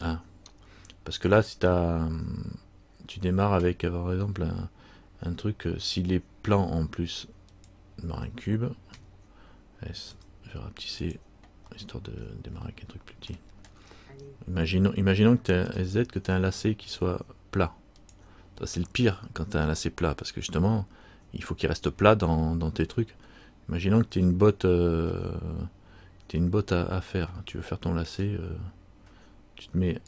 Ah, parce que là, si tu démarres avec, par exemple, un truc, s'il est plan en plus, démarre un cube, S, je vais rapetisser, histoire de démarrer avec un truc plus petit. Imaginons que tu as un SZ, que tu as un lacet qui soit plat. C'est le pire quand tu as un lacet plat, parce que justement, il faut qu'il reste plat dans tes trucs. Imaginons que tu une botte à faire. Tu veux faire ton lacet, tu te mets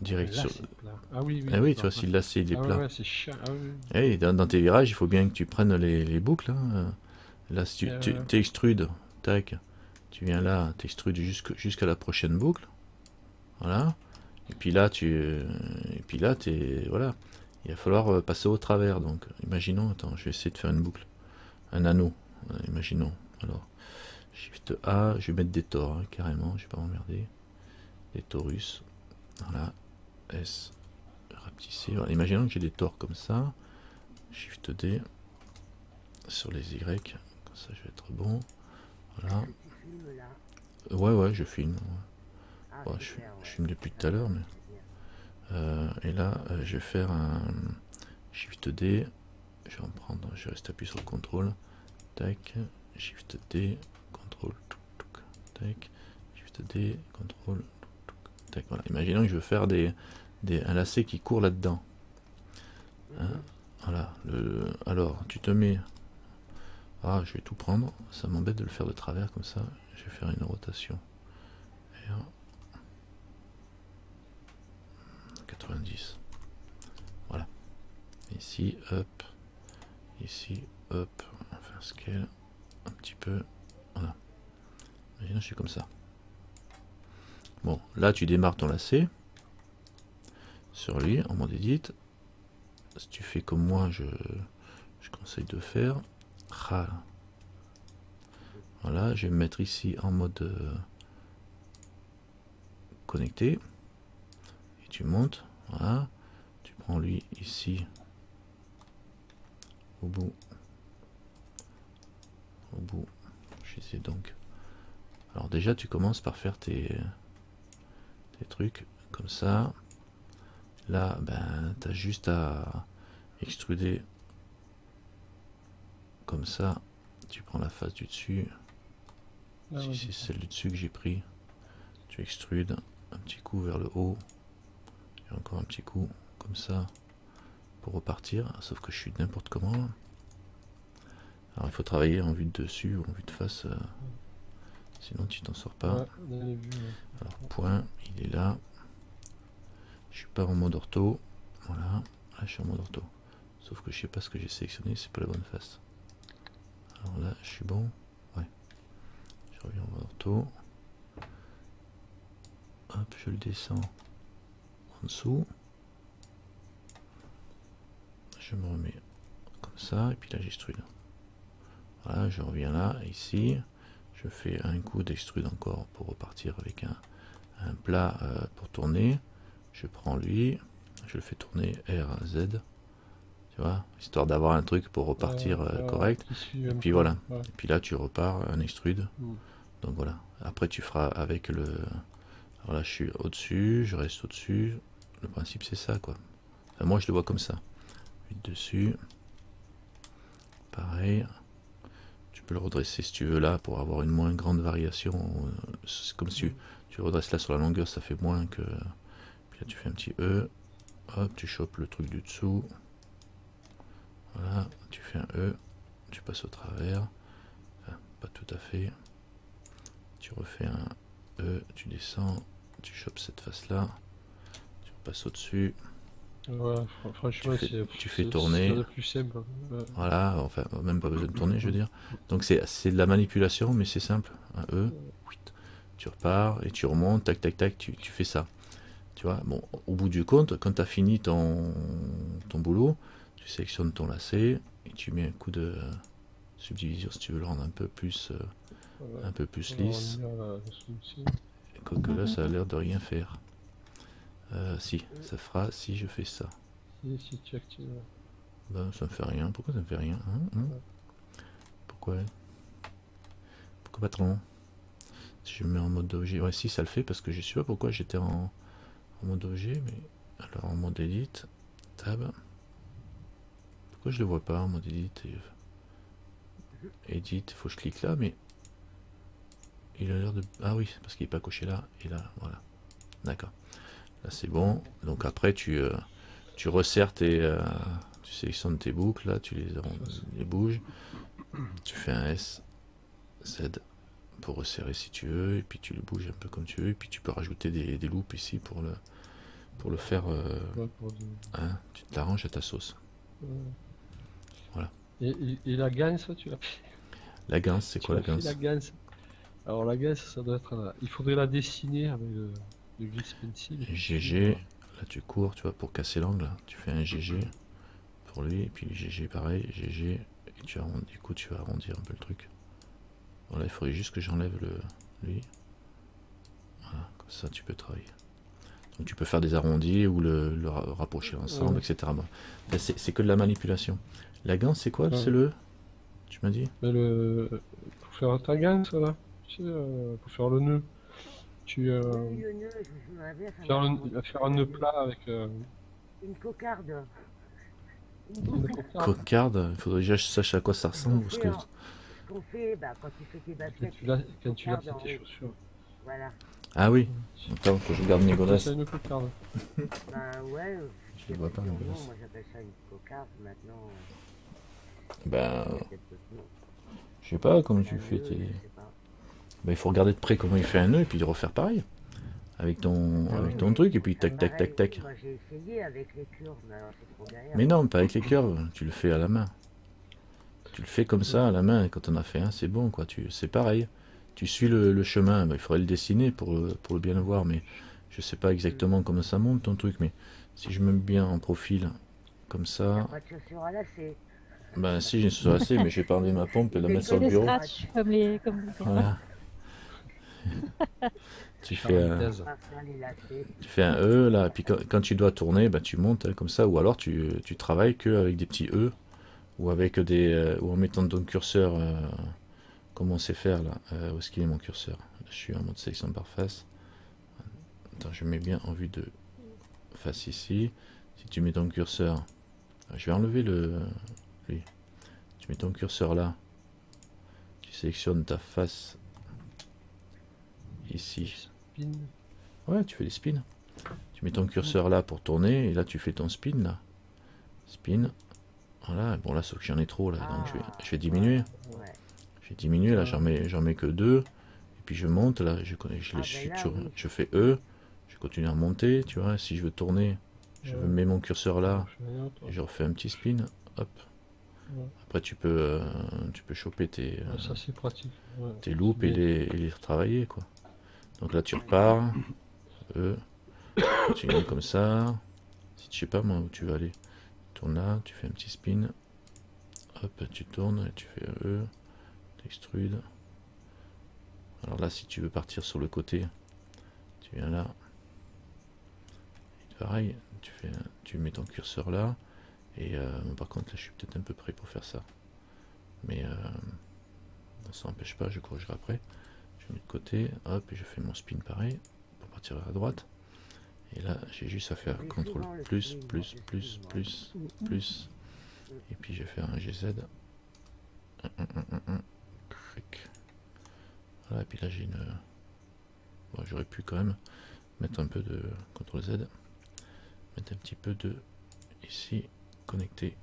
direct Là, sur. c'est plat. Ah oui, oui, Ah oui, tu vois, d'accord. Ouais. si le lacet il est Ah ouais, plat. ouais, c'est chiant. Ah oui, oui. Et dans tes virages, il faut bien que tu prennes les boucles, hein. Là, si tu extrudes, tac, tu viens là, tu extrudes jusqu'à la prochaine boucle. Voilà. Et puis là, voilà. Il va falloir passer au travers. Donc, imaginons, attends, je vais essayer de faire une boucle, un anneau. Imaginons. Alors, Shift A, je vais mettre des tors, hein, carrément, je vais pas m'emmerder. Des torus. Voilà. S, rapetisser. Voilà. Imaginons que j'ai des tors comme ça. Shift D sur les Y. Comme ça, je vais être bon. Voilà. Est-ce que tu filmes là? Ouais, ouais, je filme. Ah, Ouais, super, je ouais. filme depuis tout Ça à va, l'heure, mais. c'est bien. Et là, je vais faire un Shift D. Je vais en prendre, je reste appuyé sur le contrôle. Tac, Shift D, contrôle, tac, Shift D, contrôle, tac. Voilà. Imaginons que je veux faire un lacet qui court là-dedans. Hein, Mhm. voilà. Alors, tu te mets. Ah, je vais tout prendre. Ça m'embête de le faire de travers comme ça. Je vais faire une rotation. R 90. Voilà. Ici, hop. Ici, hop. On va faire scale un petit peu. Voilà. Imaginons que je suis comme ça. Bon, là tu démarres ton lacet sur lui en mode edit. Si tu fais comme moi, je conseille de faire. Voilà, je vais me mettre ici en mode connecté. Et tu montes. Voilà. Tu prends lui ici au bout. Au bout. Je sais donc. Alors déjà tu commences par faire tes trucs comme ça. Là, ben, tu as juste à extruder comme ça. Tu prends la face du dessus. Ah Si ouais, c'est d'accord. celle du dessus que j'ai pris, tu extrudes un petit coup vers le haut. Et encore un petit coup comme ça pour repartir. Sauf que je suis n'importe comment. Alors il faut travailler en vue de dessus ou en vue de face. Sinon tu t'en sors pas. Ouais, dans les vues, ouais. Alors point, il est là. Je suis pas en mode ortho. Voilà. Là je suis en mode ortho. Sauf que je sais pas ce que j'ai sélectionné, c'est pas la bonne face. Alors là je suis bon. Ouais. Je reviens en mode ortho. Hop, je le descends en dessous. Je me remets comme ça, et puis là j'extrude. Voilà, je reviens là, ici. Je fais un coup d'extrude encore pour repartir avec un plat pour tourner. Je prends lui, je le fais tourner R, Z, tu vois, histoire d'avoir un truc pour repartir correct. Qui suit Et un puis peu. voilà. Ouais. Et puis là tu repars un extrude. Mm. Donc voilà. Après tu feras avec le. Alors là je suis au-dessus, je reste au-dessus. Le principe c'est ça quoi. Enfin, moi je le vois comme ça. Vite dessus. Pareil. Tu peux le redresser si tu veux là pour avoir une moins grande variation. C'est comme si tu redresses là sur la longueur, ça fait moins que. Puis là tu fais un petit E. Hop, tu chopes le truc du dessous. Voilà, tu fais un E. Tu passes au travers. Enfin, pas tout à fait. Tu refais un E, tu descends. Tu chopes cette face là. Tu passes au-dessus. Ouais, Tu franchement, fais, tu fais c'est tourner. le plus simple. Ouais. Voilà, enfin, même pas besoin de tourner, je veux dire. Donc c'est de la manipulation, mais c'est simple. Un E, tu repars et tu remontes, tac, tac, tac, tu fais ça. Tu vois, bon, au bout du compte, quand tu as fini ton boulot, tu sélectionnes ton lacet et tu mets un coup de subdivision si tu veux le rendre Ouais. un peu plus On va lisse. revenir là, dessus. Quoique là, ça a l'air de rien faire. Si, ça fera si je fais ça. Si tu actives. Ben, ça me fait rien. Pourquoi ça me fait rien hein? Ouais. Pourquoi Pourquoi pas trop? Si je me mets en mode objet. Ouais, si, ça le fait parce que je sais pas pourquoi j'étais en en mode objet, mais alors en mode edit, tab. Pourquoi je le vois pas en mode edit? Edit, il faut que je clique là, mais il a l'air de... Ah oui, parce qu'il n'est pas coché là, et là, voilà. D'accord. Là c'est bon. Donc après tu resserres tes... tu sélectionnes tes boucles, là, tu les bouges. Tu fais un S, Z pour resserrer si tu veux, et puis tu le bouges un peu comme tu veux, et puis tu peux rajouter des loops ici pour le faire... Ouais, pour du- hein, tu t'arranges à ta sauce. ouais. Voilà. Et la ganse, tu l'as La ganse, c'est tu quoi la l'as fait, ganse? la ganse. Alors la ganse, ça doit être... il faudrait la dessiner avec le gris pencil. GG, là tu cours, tu vois, pour casser l'angle, là. Tu fais un GG pour lui, et puis GG pareil, GG, et tu arrondis, du coup tu vas arrondir un peu le truc. Voilà, il faudrait juste que j'enlève lui. Voilà, comme ça tu peux travailler. Donc tu peux faire des arrondis ou le rapprocher ensemble, Ouais. etc. Bon. Là, c'est que de la manipulation. La ganse, c'est quoi? Ouais. C'est le... Tu m'as dit? Mais pour faire ta ganse, là, tu sais, pour faire le nœud, tu Oui, le nœud, je me rappelle, ça faire, m'a- faire un nœud plat avec Une cocarde. Une une boucle. cocarde. Cocarde, il faudrait déjà que je sache à quoi ça ressemble. Parce que... Ce qu'on fait bah, quand tu fais tes Quand baskets, tu laces une cocarde tes en haut. chaussures. Voilà. Ah oui, attends, faut que je garde mes godasses. C'est une cocarde. Ben ouais, Je le vois pas, mais plusieurs bon. noms, moi j'appelle ça une cocarde maintenant. Ben, Il y a peut-être d'autres noms. je sais pas comment Un tu fais nœud, tes... je sais pas. Ben, il faut regarder de près comment il fait un nœud et puis refaire pareil. Avec ton truc, et puis tac tac tac tac. Moi j'ai essayé avec les curves, mais alors c'est trop galère. Mais non, pas avec les curves, tu le fais à la main. Tu le fais comme ça à la main, et quand on a fait un, c'est bon quoi. C'est pareil. Tu suis le chemin, ben, il faudrait le dessiner pour le bien le voir, mais je sais pas exactement comment ça monte ton truc, mais si je me mets bien en profil, comme T'as ça, pas de chaussures à lacets. ben si j'ai une chaussure assez, mais je vais pas enlever ma pompe et la mettre sur Des le bureau. scratchs comme les Voilà. Tu fais un, Thèse. Pas faire les lacets. tu fais un E là, et puis quand tu dois tourner, ben, tu montes hein, comme ça, ou alors tu travailles que avec des petits E, ou avec ou en mettant ton curseur, comme on sait faire là. Où est-ce qu'il est mon curseur? Là, je suis en mode sélection par face. Attends, je mets bien en vue de face ici. Si tu mets ton curseur, je vais enlever lui. Tu mets ton curseur là, tu sélectionnes ta face ici. Spin. Ouais, tu fais des spins. Tu mets ton curseur là pour tourner, et là tu fais ton spin là. Spin. Voilà, bon là sauf que j'en ai trop là, donc je vais diminuer. Ouais. Je vais diminuer, là j'en mets que 2. Et puis je monte, là je fais E. Je continue à monter, tu vois. Si je veux tourner, je mets mon curseur là, et je refais un petit spin. Hop. Ouais. Après tu peux choper Ça c'est pratique. Ouais. tes loops et les retravailler quoi. Donc là tu repars. E. Continue comme ça. Si tu sais pas moi où tu vas aller. Tourne là, tu fais un petit spin. Hop, tu tournes et tu fais E. Extrude. Alors là, si tu veux partir sur le côté, tu viens là. Et pareil, tu mets ton curseur là. Et par contre, là, je suis peut-être un peu près pour faire ça. Mais ça n'empêche pas, je corrigerai après. Je mets de côté, hop, et je fais mon spin pareil pour partir à droite. Et là, j'ai juste à faire CTRL plus, plus, plus, plus, plus. Et puis je vais faire un GZ. Voilà, et puis là j'ai une... Bon, j'aurais pu quand même mettre un peu de CTRL Z. Mettre un petit peu de... Ici, connecter.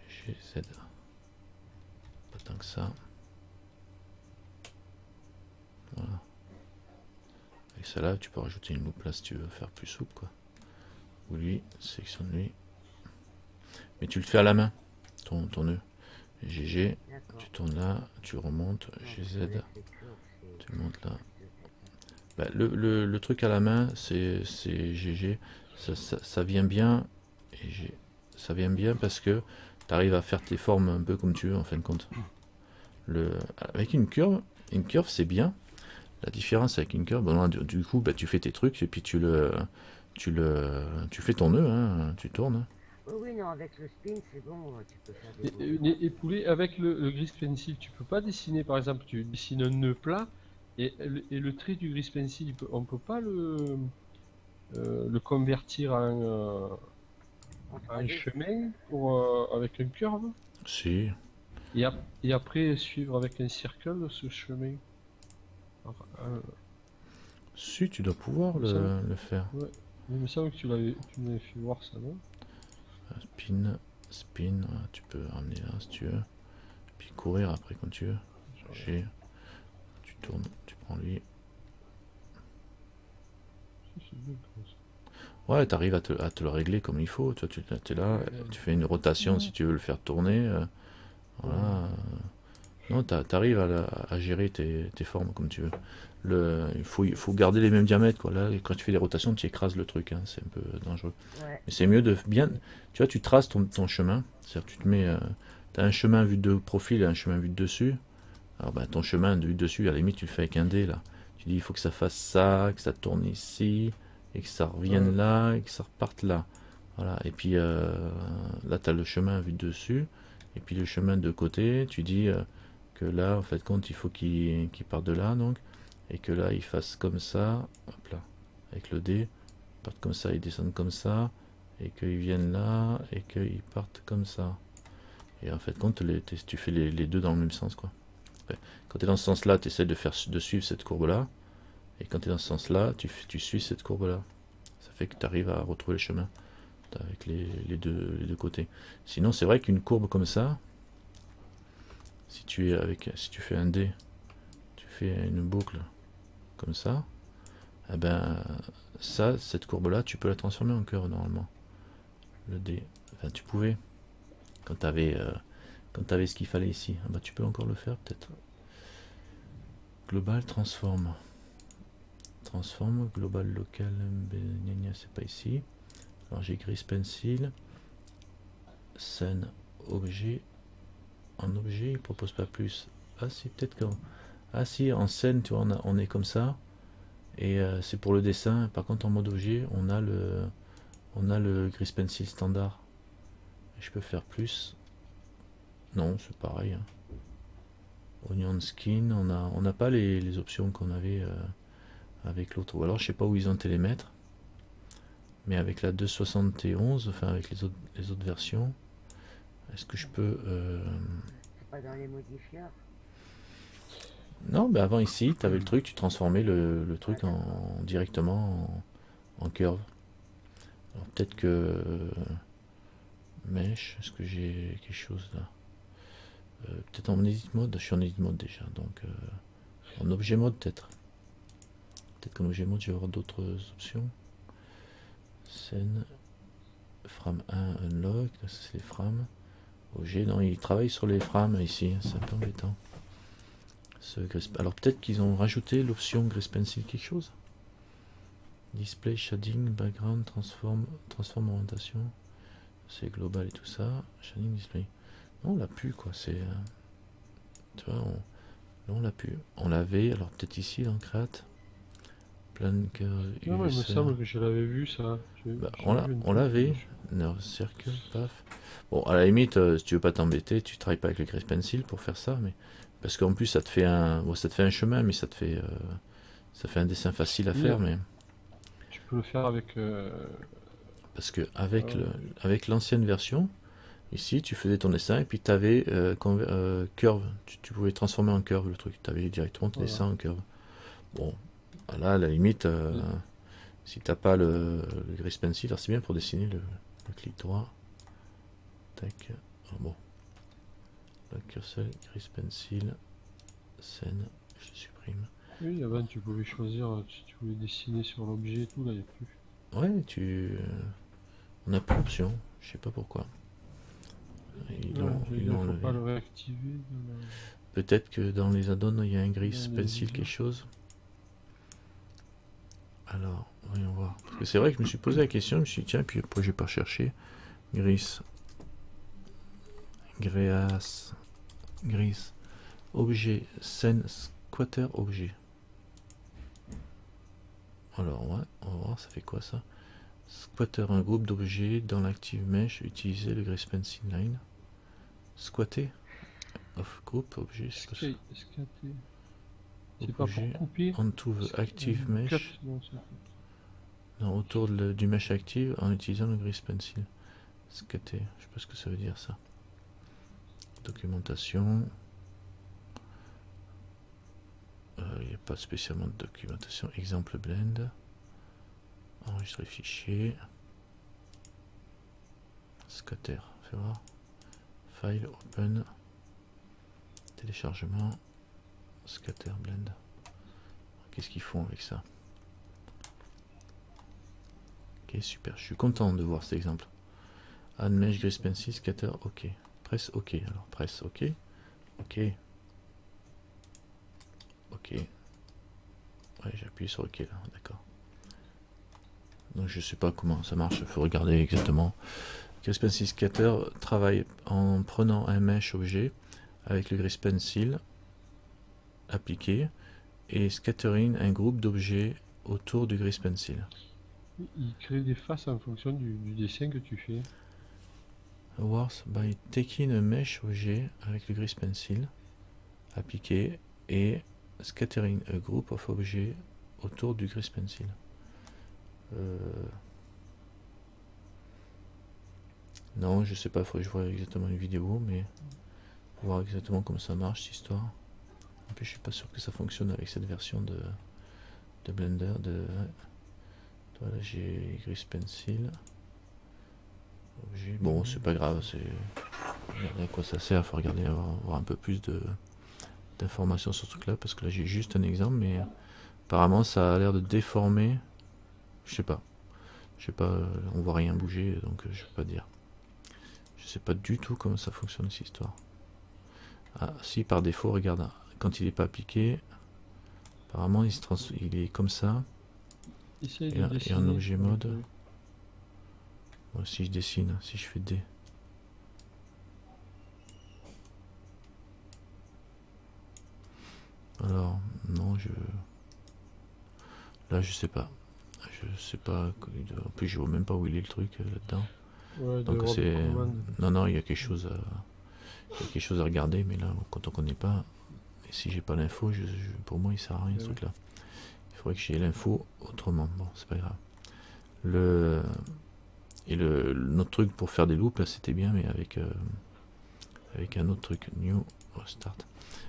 GZ. Pas tant que ça. Voilà. Avec ça là, tu peux rajouter une loupe là si tu veux faire plus souple quoi. Ou lui, sélectionne lui. Mais tu le fais à la main, ton nœud. GG, tu tournes là, tu remontes, GZ, tu montes là. Bah, le truc à la main, c'est GG, ça vient bien, et ça vient bien parce que tu arrives à faire tes formes un peu comme tu veux en fin de compte. Avec une curve c'est bien. La différence avec une curve, bon, du coup bah, tu fais tes trucs et puis tu fais ton nœud, hein, tu tournes. Oui, non, avec le spin, c'est bon, tu peux faire des... Et poulet, avec le gris pencil, tu peux pas dessiner, par exemple, tu dessines un nœud plat, et le trait du gris pencil, on peut pas le convertir En en 3D. chemin avec un curve Si. et après suivre avec un circle ce chemin. Enfin, Si, tu dois pouvoir il me semble, le faire. ouais, il me semble que tu m'avais fait voir ça, non? Spin, spin, voilà, tu peux ramener là si tu veux. Puis courir après quand tu veux. G, tu tournes, tu prends lui. C'est bien comme ça. Ouais, t'arrives à te le régler comme il faut. Tu es là, tu fais une rotation si tu veux le faire tourner. Voilà. Non, t'arrives à gérer tes formes comme tu veux. Il faut garder les mêmes diamètres, quoi. Là, quand tu fais des rotations, tu écrases le truc, hein, c'est un peu dangereux. Ouais. Mais c'est mieux de bien. Tu vois, tu traces ton chemin. C'est-à-dire que tu te mets. T'as un chemin vu de profil et un chemin vu de dessus. Alors, bah, ton chemin de vue de dessus, à la limite, tu le fais avec un dé, là. Tu dis, il faut que ça fasse ça, que ça tourne ici, et que ça revienne là, et que ça reparte là. Voilà. Et puis, là, tu as le chemin vu de dessus. Et puis, le chemin de côté, tu dis que là, en fait, compte, il faut qu'il parte de là, donc. Et que là, il fasse comme ça. Hop là. Avec le dé. Ils partent comme ça, ils descendent comme ça. Et qu'ils viennent là, et qu'ils partent comme ça. Et en fait, compte, tu fais les deux dans le même sens, quoi. Quand tu es dans ce sens-là, tu essaies de suivre cette courbe-là. Et quand tu es dans ce sens-là, tu suis cette courbe-là. Ça fait que tu arrives à retrouver le chemin avec les deux côtés. Sinon, c'est vrai qu'une courbe comme ça, si tu fais un dé, tu fais une boucle comme ça, eh ben, cette courbe-là, tu peux la transformer en curve normalement. Le dé, enfin, tu pouvais quand tu avais ce qu'il fallait ici. Ah bah, tu peux encore le faire peut-être. Global transforme. Transforme, global local, c'est pas ici. Alors j'ai gris pencil, scène, objet. En objet, il propose pas plus. Ah si, peut-être qu'en... Ah si, en scène, tu vois, on est comme ça. Et c'est pour le dessin. Par contre, en mode objet, on a le gris pencil standard. Et je peux faire plus. Non, c'est pareil. Hein. Onion skin, on n'a pas les options qu'on avait avec l'autre. Ou alors, je sais pas où ils ont été les mettre. Mais avec la 2.71, enfin avec les autres versions, est-ce que je peux... C'est pas dans les modifieurs. Non, mais avant ici, tu avais le truc, tu transformais le truc directement en curve. Alors peut-être que... Mesh, est-ce que j'ai quelque chose là peut-être en edit mode, je suis en edit mode déjà, donc en objet mode peut-être. Peut-être qu'en objet mode, je vais avoir d'autres options. Scène, frame 1, unlock, c'est les frames. Objet, non, il travaille sur les frames ici, c'est un peu embêtant. Alors peut-être qu'ils ont rajouté l'option Grace Pencil quelque chose. Display, shading, background, transform orientation. C'est global et tout ça. Shading, display. Non, on l'a pu quoi, c'est... tu vois, on l'a pu. On l'avait, alors peut-être ici dans Create. Plan curve, Non, il me semble que je l'avais vu ça. Bah, on l'avait. Nerve circle, paf. Bon, à la limite, si tu veux pas t'embêter, tu travailles pas avec le Grace Pencil pour faire ça, mais parce qu'en plus ça te fait un chemin, mais ça fait un dessin facile à faire, mais tu peux le faire avec. Parce que avec l'ancienne version, ici tu faisais ton dessin et puis tu avais curve, tu pouvais transformer en curve le truc, tu avais directement ton dessin en curve. Bon, là à la limite, si t'as pas le Grace Pencil, alors c'est bien pour dessiner le clic droit. Tac, alors bon. Le curseur, Grace Pencil, scène, je supprime. Oui, avant tu pouvais choisir si tu voulais dessiner sur l'objet et tout, là il n'y a plus. Ouais, on n'a plus l'option, je sais pas pourquoi. Ils l'ont enlevé. Pas le réactiver. Peut-être que dans les add-ons il y a un Grace Pencil quelque chose. Alors, voyons voir. Parce que c'est vrai que je me suis posé la question, je me suis dit tiens, puis après j'ai pas cherché. Gris, objet, scène, squatter, objet. Alors ouais, on va voir ça fait quoi ça. Squatter, un groupe d'objets dans l'active mesh, utiliser le Grace Pencil line. Squatter, off group, objet, c'est pas ça. C'est pas pour couper. Onto the active mesh. Non, autour du mesh active en utilisant le grease pencil. Scatter, je sais pas ce que ça veut dire ça. Documentation. Il n'y a pas spécialement de documentation. Exemple blend. Enregistrer fichier. Scatter, fais voir. File, open. Téléchargement. Scatter, blend. Qu'est-ce qu'ils font avec ça? Ok, super. Je suis content de voir cet exemple. Add mesh, grease pencil, scatter, ok. Presse ok. Alors presse ok. Ok. Ok. Ouais, j'ai appuyé sur ok là, d'accord. Donc je sais pas comment ça marche, il faut regarder exactement. Grease pencil scatter travaille en prenant un mesh objet avec le grease pencil appliqué et scattering un groupe d'objets autour du grease pencil. Il crée des faces en fonction du dessin que tu fais. Works by taking a mesh objet avec le grease pencil appliqué et scattering a group of objets autour du grease pencil. Non, je sais pas, faudrait que je vois exactement une vidéo, mais pour voir exactement comment ça marche cette histoire. En plus, je suis pas sûr que ça fonctionne avec cette version de Blender. Voilà, j'ai grease pencil. Bon, c'est pas grave, c'est à quoi ça sert, faut regarder, avoir un peu plus d'informations sur ce truc là, parce que là j'ai juste un exemple, mais apparemment ça a l'air de déformer, je sais pas, on voit rien bouger, donc je peux pas dire. Je sais pas du tout comment ça fonctionne cette histoire. Ah si, par défaut, regarde, quand il est pas appliqué, apparemment il est comme ça, et en objet mode. Bon, si je dessine, si je fais D. Alors, non, là, je sais pas. Je sais pas. En plus, je vois même pas où il est le truc là-dedans. Ouais, donc c'est. Non, il y a quelque chose à regarder, mais là, quand on connaît pas, et si j'ai pas l'info, pour moi, il sert à rien ce truc-là. Il faudrait que j'ai l'info autrement. Bon, c'est pas grave. Notre truc pour faire des loops, là, c'était bien, mais avec un autre truc. New Start.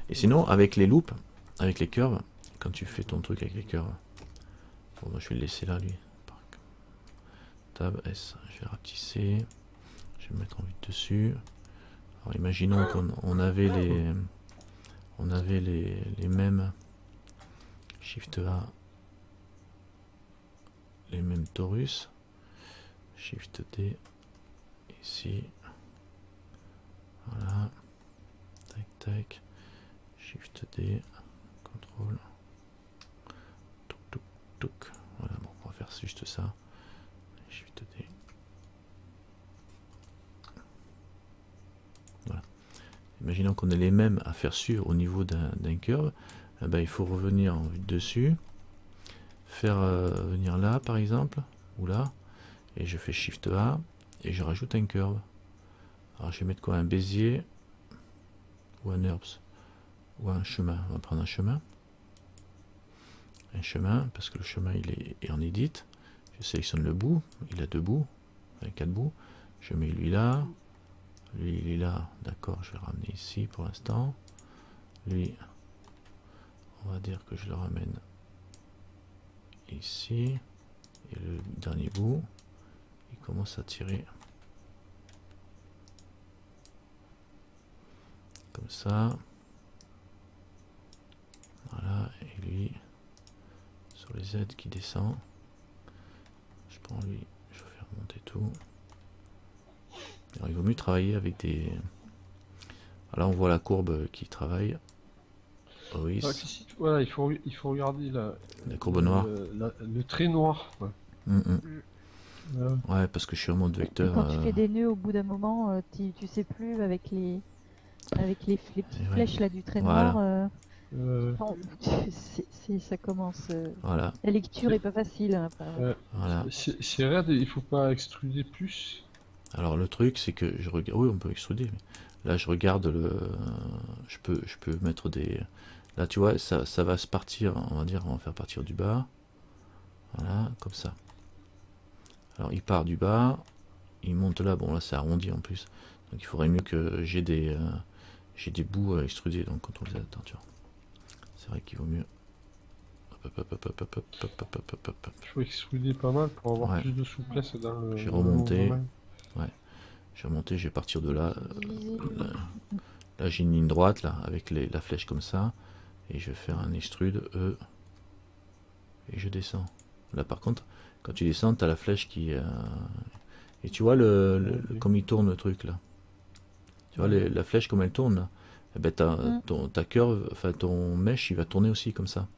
Et sinon, avec les loops, avec les curves, quand tu fais ton truc avec les curves, bon, moi, je vais le laisser là, lui. Tab S, je vais rapetisser. Je vais me mettre en vue dessus. Alors, imaginons qu'on avait les mêmes Shift A, les mêmes torus. Shift D ici, voilà, tac tac, Shift D, contrôle, touc touc touc, voilà, bon, on va faire juste ça, Shift D, voilà. Imaginons qu'on ait les mêmes à faire suivre au niveau d'un curve, eh ben, il faut revenir en vue dessus, faire venir là par exemple, ou là, et je fais Shift A et je rajoute un curve. Alors je vais mettre quoi, un bézier ou un herbs ou un chemin. On va prendre un chemin parce que le chemin il est en edit. Je sélectionne le bout, il a 2 bouts, enfin 4 bouts. Je mets lui là, lui il est là, d'accord, je vais le ramener ici pour l'instant. Lui, on va dire que je le ramène ici, et le dernier bout il commence à tirer comme ça, voilà, et lui sur les Z qui descend, je prends lui, je vais faire monter tout. Alors il vaut mieux travailler avec des, là on voit la courbe qui travaille. Oui, voilà, il faut regarder la courbe noire, le trait noir, ouais. Ouais, parce que je suis en mode vecteur. Et quand tu fais des nœuds, au bout d'un moment, tu sais plus avec les petites flèches là du trait noir. Ça commence. Voilà. La lecture est pas facile. Hein, voilà. C'est raide, il faut pas extruder plus. Alors le truc c'est que je regarde, oui on peut extruder, mais là je regarde je peux mettre des, là tu vois ça va se partir, on va dire, on va faire partir du bas, voilà comme ça. Alors il part du bas, il monte là, bon là c'est arrondi en plus. Donc il faudrait mieux que j'ai des bouts extrudés, donc CTRL Z, attends, tu vois. C'est vrai qu'il vaut mieux. Hop, hop, hop, hop, hop, hop, hop, hop, hop, hop, hop. Il faut extruder pas mal pour avoir Ouais. plus de souplesse dans le. J'ai dans le remonté. mouvement. Je vais remonter, je vais partir de là. Diviser. Là j'ai une ligne droite là, avec la flèche comme ça. Et je vais faire un extrude E. Et je descends. Là par contre, quand tu descends, tu as la flèche qui... Et tu vois comme il tourne le truc là. Tu vois la flèche comme elle tourne là. Eh ben, ta curve, enfin ton mesh il va tourner aussi comme ça.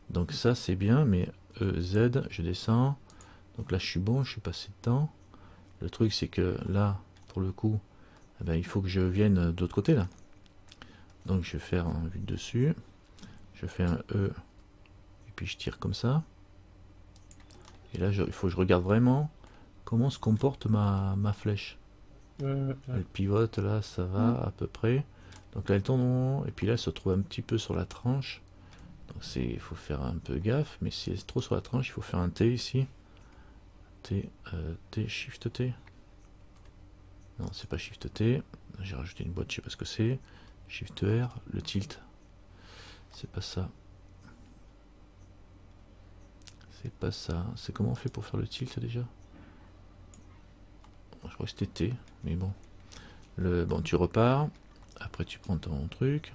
Donc ça c'est bien, mais E, Z, je descends. Donc là je suis bon, je suis passé dedans. Le truc c'est que là, pour le coup, eh ben, il faut que je vienne de l'autre côté là. Donc je vais faire un vue de dessus. Je fais un E. Et puis je tire comme ça. Et là il faut que je regarde vraiment comment se comporte ma flèche. Elle pivote là, ça va à peu près. Donc là elle tourne et puis là elle se trouve un petit peu sur la tranche. Donc il faut faire un peu gaffe, mais si elle est trop sur la tranche, il faut faire un T ici. T, Shift T. Non, c'est pas Shift T. J'ai rajouté une boîte, je sais pas ce que c'est. Shift R, le tilt. C'est pas ça. C'est pas ça. C'est comment on fait pour faire le tilt déjà? Je crois que c'était T, mais bon. Bon, tu repars. Après, tu prends ton truc.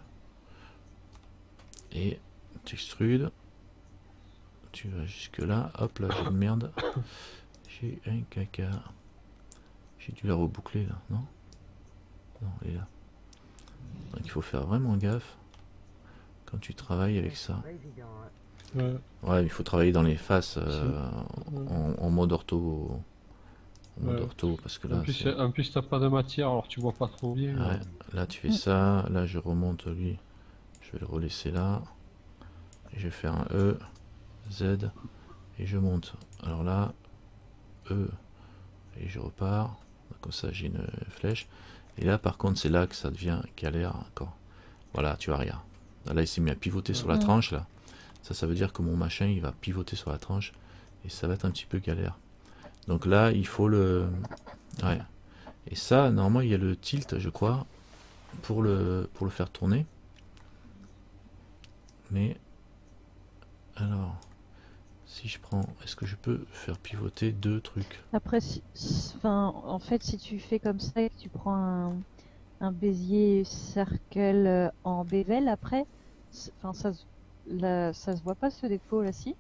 Et tu extrudes. Tu vas jusque là. Hop, là, j'ai une merde. J'ai un caca. J'ai dû la reboucler là, non? Non, elle est là. Donc il faut faire vraiment gaffe quand tu travailles avec ça. Pas évident, hein. Ouais, il faut travailler dans les faces en mode ortho. En mode ortho, parce que là. En plus t'as pas de matière, alors tu vois pas trop bien. Ouais, là tu fais ça, là je remonte lui, je vais le relaisser là. Et je vais faire un E, Z, et je monte. Alors là, E, et je repars. Comme ça j'ai une flèche. Et là par contre c'est là que ça devient galère encore. Voilà, tu vois, regarde. Là il s'est mis à pivoter sur la tranche là. Ça veut dire que mon machin il va pivoter sur la tranche. Et ça va être un petit peu galère. Donc là il faut le... Ouais. Et ça, normalement il y a le tilt je crois. Pour le faire tourner. Mais... Alors... Si je prends... Est-ce que je peux faire pivoter deux trucs? Après, en fait, si tu fais comme ça et que tu prends un Bézier Circle en bevel, après, ça se voit pas ce défaut là, si?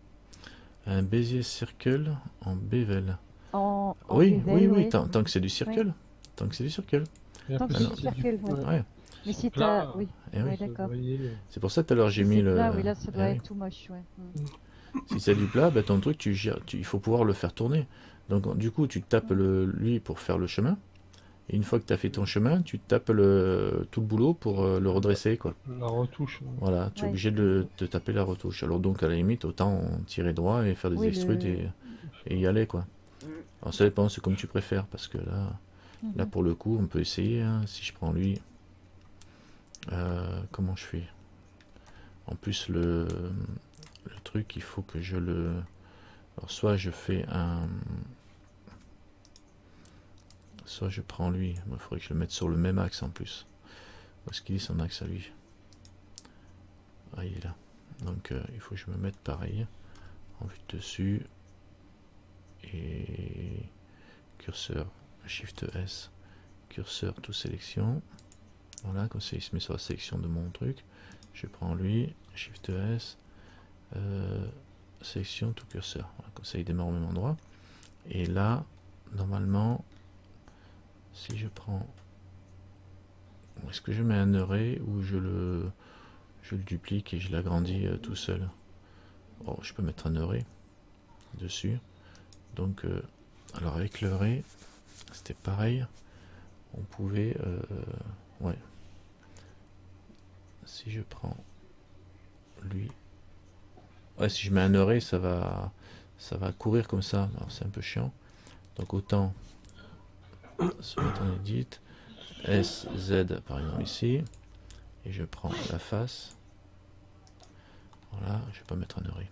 Un Bézier Circle en bevel. En Oui, bevel, oui, oui, ouais. tant que c'est du circle. Tant que c'est du circle. Tant que c'est du circle, ouais. Ouais. Mais si Plat, t'as... Oui, Eh oui. ouais, d'accord. C'est pour ça tout à l'heure j'ai Si mis c'est le... plat, oui, là, ça doit Eh oui. être tout moche, ouais. Si c'est du plat, bah, ton truc, il faut pouvoir le faire tourner. Donc du coup, tu tapes lui pour faire le chemin. Et une fois que tu as fait ton chemin, tu tapes tout le boulot pour le redresser, quoi. La retouche. Voilà, tu es Ouais. obligé de taper la retouche. Alors donc à la limite, autant tirer droit et faire des Oui, extrudes et y aller, quoi. Alors ça dépend, c'est comme tu préfères, parce que là pour le coup, on peut essayer, hein. Si je prends lui, comment je fais? En plus le truc, il faut que je le... Alors soit je fais un... Soit je prends lui, il faudrait que je le mette sur le même axe en plus. Où est-ce qu'il est son axe à lui? Ah, il est là. Donc il faut que je me mette pareil, en vue de dessus. Et curseur, Shift S, curseur tout sélection. Voilà, comme ça il se met sur la sélection de mon truc. Je prends lui, Shift S, sélection tout curseur. Voilà, comme ça il démarre au même endroit. Et là, normalement, si je prends... Est-ce que je mets un array ou je le duplique et je l'agrandis tout seul? Oh, je peux mettre un array dessus. Donc, alors avec le array, c'était pareil. On pouvait... ouais. Si je prends lui... Ouais, si je mets un array, ça va courir comme ça. Alors c'est un peu chiant. Donc autant se mettre en edit. S, Z par exemple ici. Et je prends la face. Voilà, je vais pas mettre un array.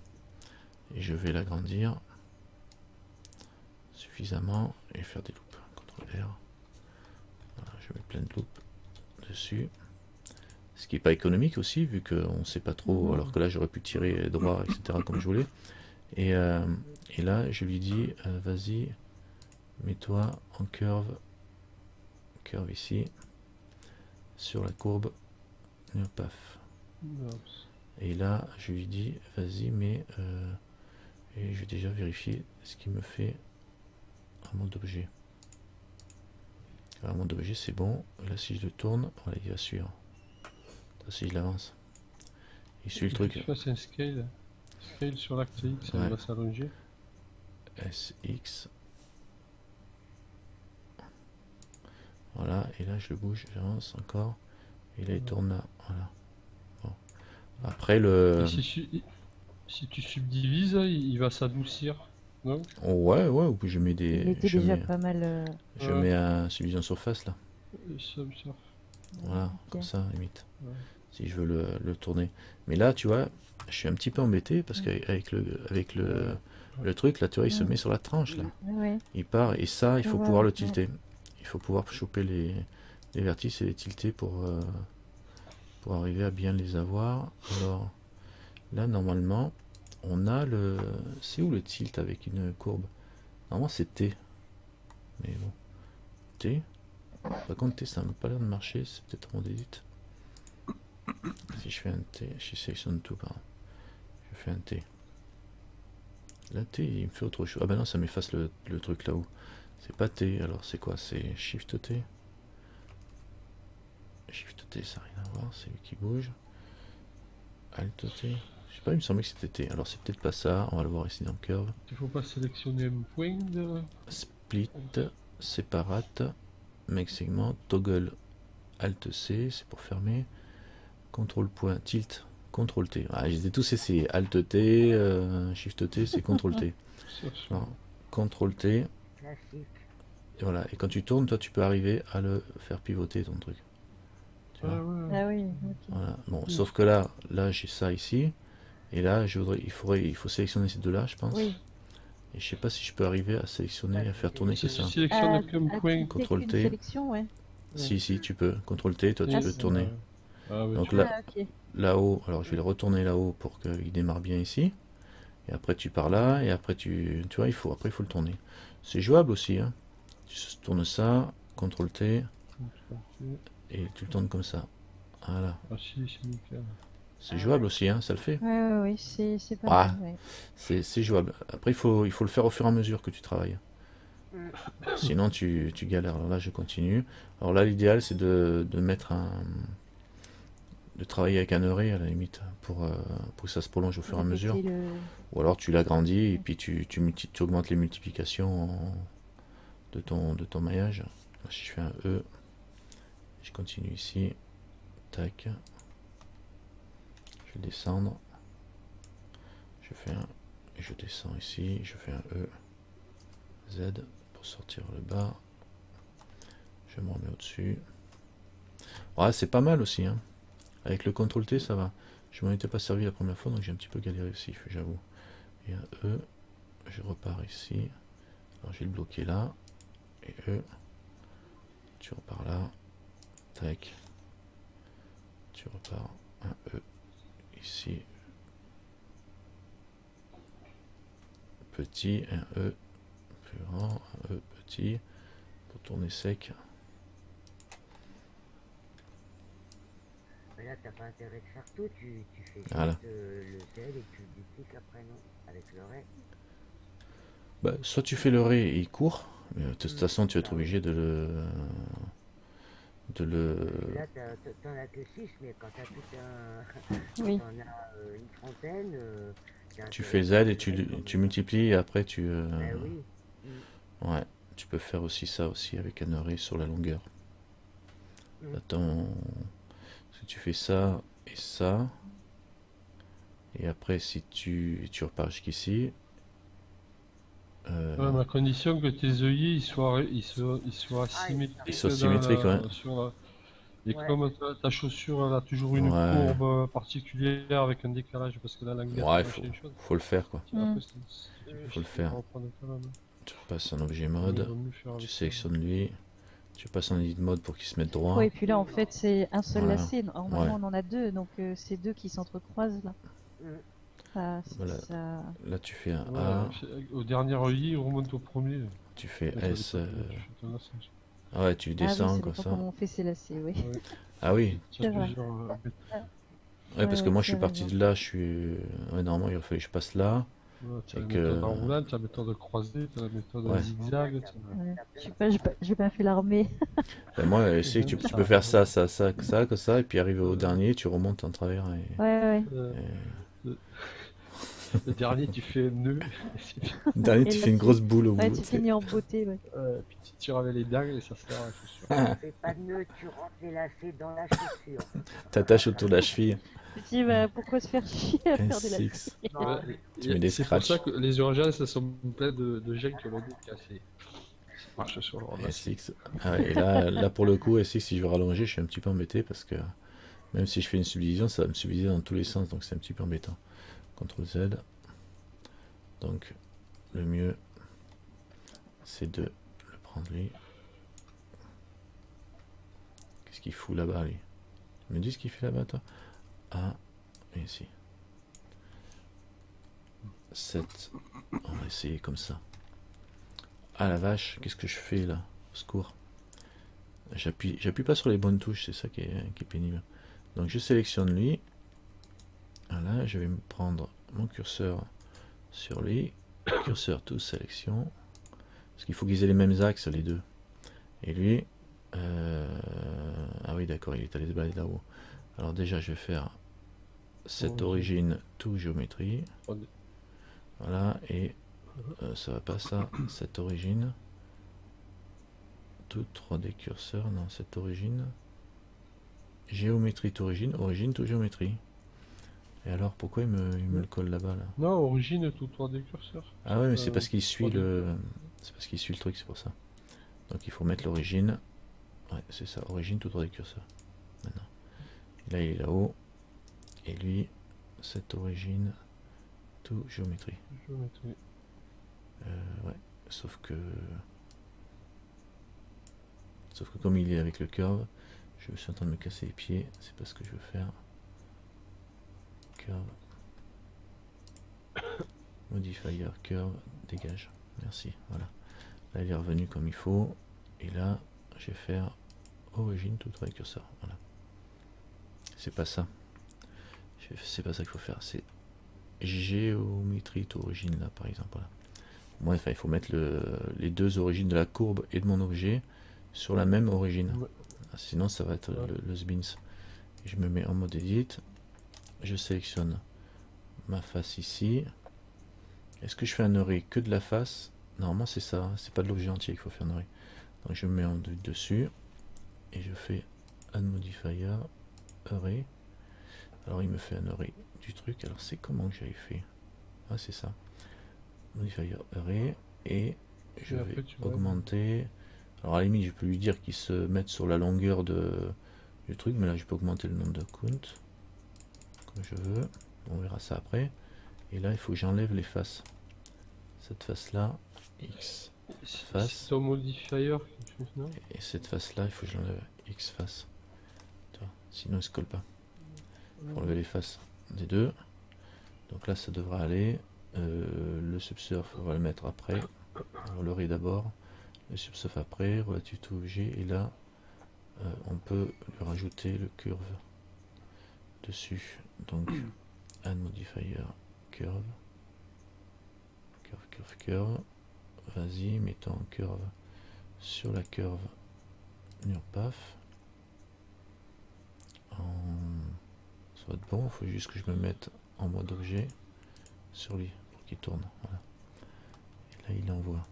Et je vais l'agrandir. suffisamment et faire des loupes. CTRL R. Voilà, je mets plein de loupes dessus. Ce qui n'est pas économique aussi, vu qu'on ne sait pas trop, alors que là j'aurais pu tirer droit, etc. comme je voulais. Et là, je lui dis, vas-y, mets-toi en curve ici, sur la courbe, et paf. Et là, je lui dis, vas-y, mais... et je vais déjà vérifier ce qui me fait un monde d'objet. Un monde d'objet, c'est bon. Et là, si je le tourne, voilà, il va suivre. Là, si je l'avance, il suit le truc. Tu fasses un scale. Scale sur l'axe X, ça Ouais. va s'allonger. SX. Voilà, et là, je le bouge, j'avance encore. Et là, il tourne là. Voilà. Bon. Après, le... Et si tu subdivises, il va s'adoucir, non? Oh, ouais, ou puis je mets des... Il était je déjà mets, pas mal. je mets un subdivision surface, là. Voilà, Ok. comme ça, limite. Ouais. Si je veux le tourner. Mais là, tu vois, je suis un petit peu embêté parce qu'avec le truc, là, tu vois, il se met sur la tranche, là. Ouais. Il part, et ça, il faut Ouais, pouvoir le ouais. tilter. Il faut pouvoir choper les vertices et les tilter pour arriver à bien les avoir. Alors, là, normalement, on a le... C'est où le tilt avec une courbe? Normalement, c'est T. Mais bon. T. Par contre, T, ça n'a pas l'air de marcher. C'est peut-être mon edit. Si je fais un T, je sélectionne tout, pardon. Je fais un T. Là, T, il me fait autre chose. Ah bah non, ça m'efface le truc là-haut. C'est pas T, alors c'est quoi? C'est Shift T. Shift T, ça n'a rien à voir, c'est lui qui bouge. Alt T. Je sais pas, il me semblait que c'était T. Alors c'est peut-être pas ça, on va le voir ici dans Curve. Il faut pas sélectionner un point de... Split, Separate, Make Segment, Toggle, Alt C, c'est pour fermer. Contrôle point, Tilt, Contrôle T. Ah, je les ai tous essayés. Alt T, Shift T, c'est Contrôle T. Alors, Contrôle T. Classique. Et voilà, et quand tu tournes, toi tu peux arriver à le faire pivoter ton truc. Tu vois. Ah oui, ok. Voilà. Bon, sauf que là j'ai ça ici, et là il faut sélectionner ces deux-là, je pense. Oui. Et je sais pas si je peux arriver à sélectionner, à faire tourner que Si tu ça. sélectionnes qu'un point... Contrôle T. Sélection, ouais. Si, tu peux. Contrôle T, toi tu Ah, peux si. tourner. Ah, oui, Donc tu- là, Ah, ok. là-haut, alors je vais le retourner là-haut pour qu'il démarre bien ici. Et après tu pars là, et après tu vois, après il faut le tourner. C'est jouable aussi, hein. Tu tournes ça, CTRL T, et tu le tournes comme ça. Voilà. Ah si, c'est nickel. C'est jouable aussi, hein, ça le fait. Ouais, c'est pas Ah. mal, ouais. C'est jouable. Après, il faut le faire au fur et à mesure que tu travailles. Sinon, tu galères. Alors là, je continue. Alors là, l'idéal, c'est de mettre de travailler avec un array à la limite pour que ça se prolonge au fur et à mesure. Répéter le- Ou alors tu l'agrandis et puis tu augmentes les multiplications de ton maillage. Là, si je fais un E, je continue ici. Tac. Je vais descendre. Je fais un. Je descends ici. Je fais un E. Z pour sortir le bas. Je me remets au-dessus. Ouais, c'est pas mal aussi, hein. Avec le CTRL T, ça va. Je m'en étais pas servi la première fois, donc j'ai un petit peu galéré aussi, j'avoue. Et un E, je repars ici. Alors je vais le bloquer là. Et E, tu repars là. Tac. Tu repars un E ici. Petit, un E plus grand, un E petit. Pour tourner sec. Là, t'as pas intérêt de faire tout, tu fais juste Voilà. le Z et tu le dupliques après, non? Avec le ré. Bah, soit tu fais le ré et il court, mais de toute façon tu vas être obligé de le... Là, t'en as que 6, mais quand t'as tout un... Oui. T'en as une trentaine... t'as Tu intérêt fais Z de et faire comme- tu multiplies et après tu... Ben oui. Ouais, tu peux faire aussi ça aussi avec un array sur la longueur. Mm. Attends, si tu fais ça et ça, et après si tu repars jusqu'ici, Ouais, mais à condition que tes œillets ils soient symétriques. Ils soient symétriques, ouais. Et Ouais. comme ta chaussure elle a toujours une Ouais. courbe particulière avec un décalage, parce que là la ouais, faut le faire quoi. Après, Faut le faire. reprendre quand même. Tu repasses en objet Il mode, vaut mieux faire tu avec ça. sélectionnes lui, tu passes en edit mode pour qu'il se mette droit. Ouais, et puis là, en fait, c'est un seul Voilà. lacet. Normalement, Ouais. on en a deux, donc c'est deux qui s'entrecroisent là. Voilà. Ça... Là tu fais un Ouais, A, au dernier œil, on remonte au premier. tu fais Mais ça S. dépend comment tu fais ton lacet. Ah ouais, tu Ah oui, descends ça comme dépend ça. comment on fait ses lacets, oui. Ouais, Ah oui, il y a C'est vrai. plusieurs ouais, parce que ouais, moi je tu suis as parti raison. de là, je suis. Ouais, normalement il aurait fallu que je passe là. ouais, tu as Et la que. méthode en roulade, tu as la méthode croisée, tu as la méthode Ouais. zigzag. Ouais. J'ai pas fait l'armée. Ben moi, c'est que tu peux faire ça, ça, ça, ça, que ça, et puis arriver au dernier, tu remontes en travers. Et... Ouais, ouais. Le dernier, tu fais un nœud. Le dernier, Et tu là, fais une grosse boule au Ouais, bout. tu tu sais. finis en beauté, ouais. Puis tu tires avec les dagues et ça se serre à la chaussure. Tu fais pas de nœud, tu rentres les lacets dans la chaussure. T'attaches autour de la cheville. Tu te dis, bah, pourquoi se faire chier à faire des lacets? S6. Non, Tu mets des C'est pour ça scratchs. que les Eurasiens, ça sont pleins de gens qui ont le dos cassé. Ça marche sur leur lacet. SX. Ah ouais, et là, pour le coup, SX, si je veux rallonger, je suis un petit peu embêté parce que même si je fais une subdivision, ça va me subdiviser dans tous les sens, donc c'est un petit peu embêtant. CTRL Z. Donc, le mieux, c'est de le prendre lui. Qu'est-ce qu'il fout là-bas, lui? Tu me dis ce qu'il fait là-bas, toi? Ah, et ici. 7. On va essayer comme ça. Ah la vache, qu'est-ce que je fais là? Au secours. J'appuie pas sur les bonnes touches, c'est ça qui est pénible. Donc je sélectionne lui. Voilà, je vais me prendre mon curseur sur lui. Curseur tout sélection. Parce qu'il faut qu'ils aient les mêmes axes, les deux. Et lui... Ah oui d'accord, il est allé se balader là-haut. Alors déjà je vais faire cette origine tout géométrie. Voilà, et ça va pas ça, cette origine. Tout 3D curseur, non, cette origine. Géométrie tout origine, origine tout géométrie. Et alors pourquoi il me le colle là-bas là? Non, origine tout 3D curseur. Ah ouais mais c'est parce qu'il suit 3D. le. C'est parce qu'il suit le truc, c'est pour ça. Donc il faut mettre l'origine. Ouais, c'est ça, origine tout 3D curseur. Maintenant. Et là il est là-haut. Et lui, cette origine tout géométrie. Géométrie. Ouais, sauf que comme il est avec le curve, je suis en train de me casser les pieds, c'est pas ce que je veux faire. Curve. Modifier, curve, dégage. Merci, voilà. Là il est revenu comme il faut. Et là, je vais faire origine tout avec curseur. Voilà. C'est pas ça. C'est pas ça qu'il faut faire. C'est géométrie tout origine là par exemple. Voilà. Moi, il faut mettre les deux origines de la courbe et de mon objet sur la même origine. Ouais. Sinon, ça va être le sbins. Je me mets en mode edit. Je sélectionne ma face ici. Est-ce que je fais un array que de la face? Normalement, c'est ça. C'est pas de l'objet entier qu'il faut faire un array. Donc, je me mets en dessus. Et je fais add modifier array. Alors, il me fait un array du truc. Alors, c'est comment que j'avais fait? Ah, c'est ça. Modifier array et je vais augmenter. Alors à la limite je peux lui dire qu'il se mette sur la longueur du truc, mais là je peux augmenter le nombre de count comme je veux. On verra ça après. Et là il faut que j'enlève les faces. Cette face là, X face. C'est ton modifier. Et cette face là il faut que je l'enlève X face. Sinon il se colle pas. Il faut enlever les faces des deux. Donc là ça devra aller. Le subsurf on va le mettre après. Alors, le array d'abord, le subsurf après, relative to objet, et là on peut lui rajouter le curve dessus. Donc add modifier curve, curve. Vas-y, mettons un curve sur la curve NURPAF. Ça va être bon, il faut juste que je me mette en mode objet sur lui pour qu'il tourne. Voilà. Et là il envoie.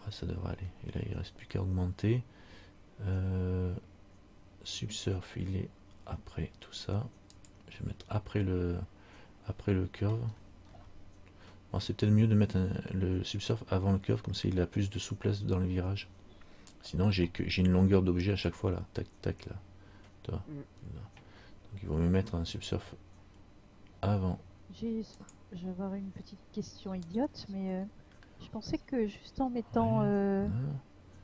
Ah, ça devrait aller. Et là il reste plus qu'à augmenter. Subsurf il est après tout ça. Je vais mettre après le curve. Bon, c'est peut-être mieux de mettre le subsurf avant le curve, comme ça il a plus de souplesse dans le virage. Sinon j'ai une longueur d'objet à chaque fois là. Tac tac là. Tu vois. Donc il vaut mieux mettre un subsurf avant. Je vais avoir une petite question idiote, mais Je pensais que juste en mettant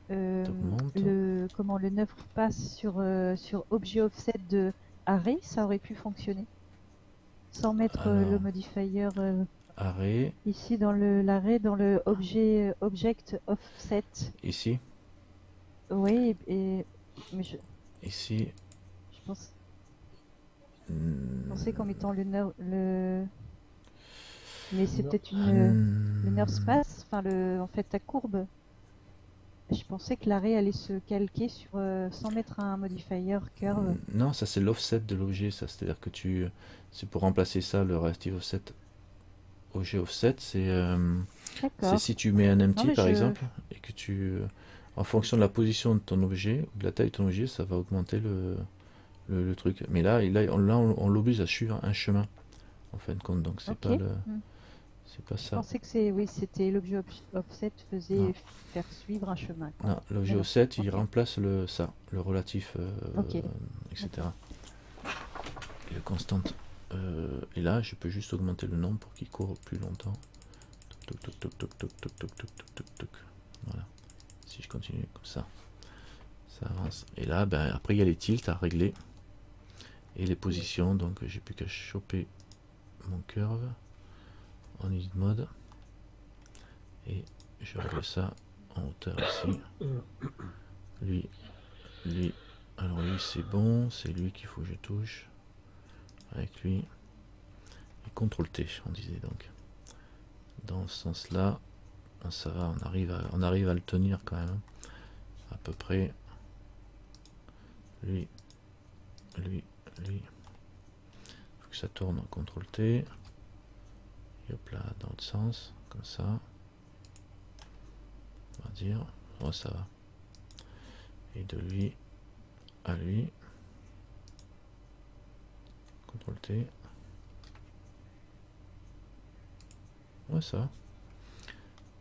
T'augmentes. le 9 passe sur objet offset de array, ça aurait pu fonctionner. Sans mettre le Alors. modifier Arrêt, ici dans l'array, dans le objet object offset. ici, Oui, mais ici. je pensais qu'en mettant le mais c'est Non. peut-être le nerf space, enfin en fait ta courbe. Je pensais que l'arrêt allait se calquer sur sans mettre un modifier curve. Non, ça c'est l'offset de l'objet, ça. C'est-à-dire que c'est pour remplacer ça, le relative offset. Objet offset, c'est D'accord. si tu mets un empty mais par je- exemple, et que en fonction de la position de ton objet, ou de la taille de ton objet, ça va augmenter le truc. Mais là, on l'oblige à suivre un chemin, en fin de compte. Donc c'est Ok. pas Hmm. c'est pas Je ça. pensais que c'était l'objet offset faisait Non. faire suivre un chemin, quoi. Non, l'objet Mais non. offset, il Ok. remplace le relatif, Ok. etc. Et le constante. Et là, je peux juste augmenter le nombre pour qu'il court plus longtemps. Toc, toc, toc, toc, toc, toc, toc, toc, toc, toc, toc. Voilà. Si je continue comme ça, ça avance. Et là, ben, après, il y a les tilts à régler. Et les positions. Donc, j'ai plus qu'à choper mon curve en edit mode. Et je règle ça en hauteur ici. Lui. Alors lui, c'est bon. C'est lui qu'il faut que je touche. Avec lui. Et CTRL T, on disait donc. Dans ce sens-là, ça va, on arrive à le tenir quand même. À peu près. Lui. Faut que ça tourne en CTRL T. Et hop là, dans l'autre sens, comme ça. On va dire. Oh, ça va. Et de lui à lui. CTRL T. Ouais, ça va.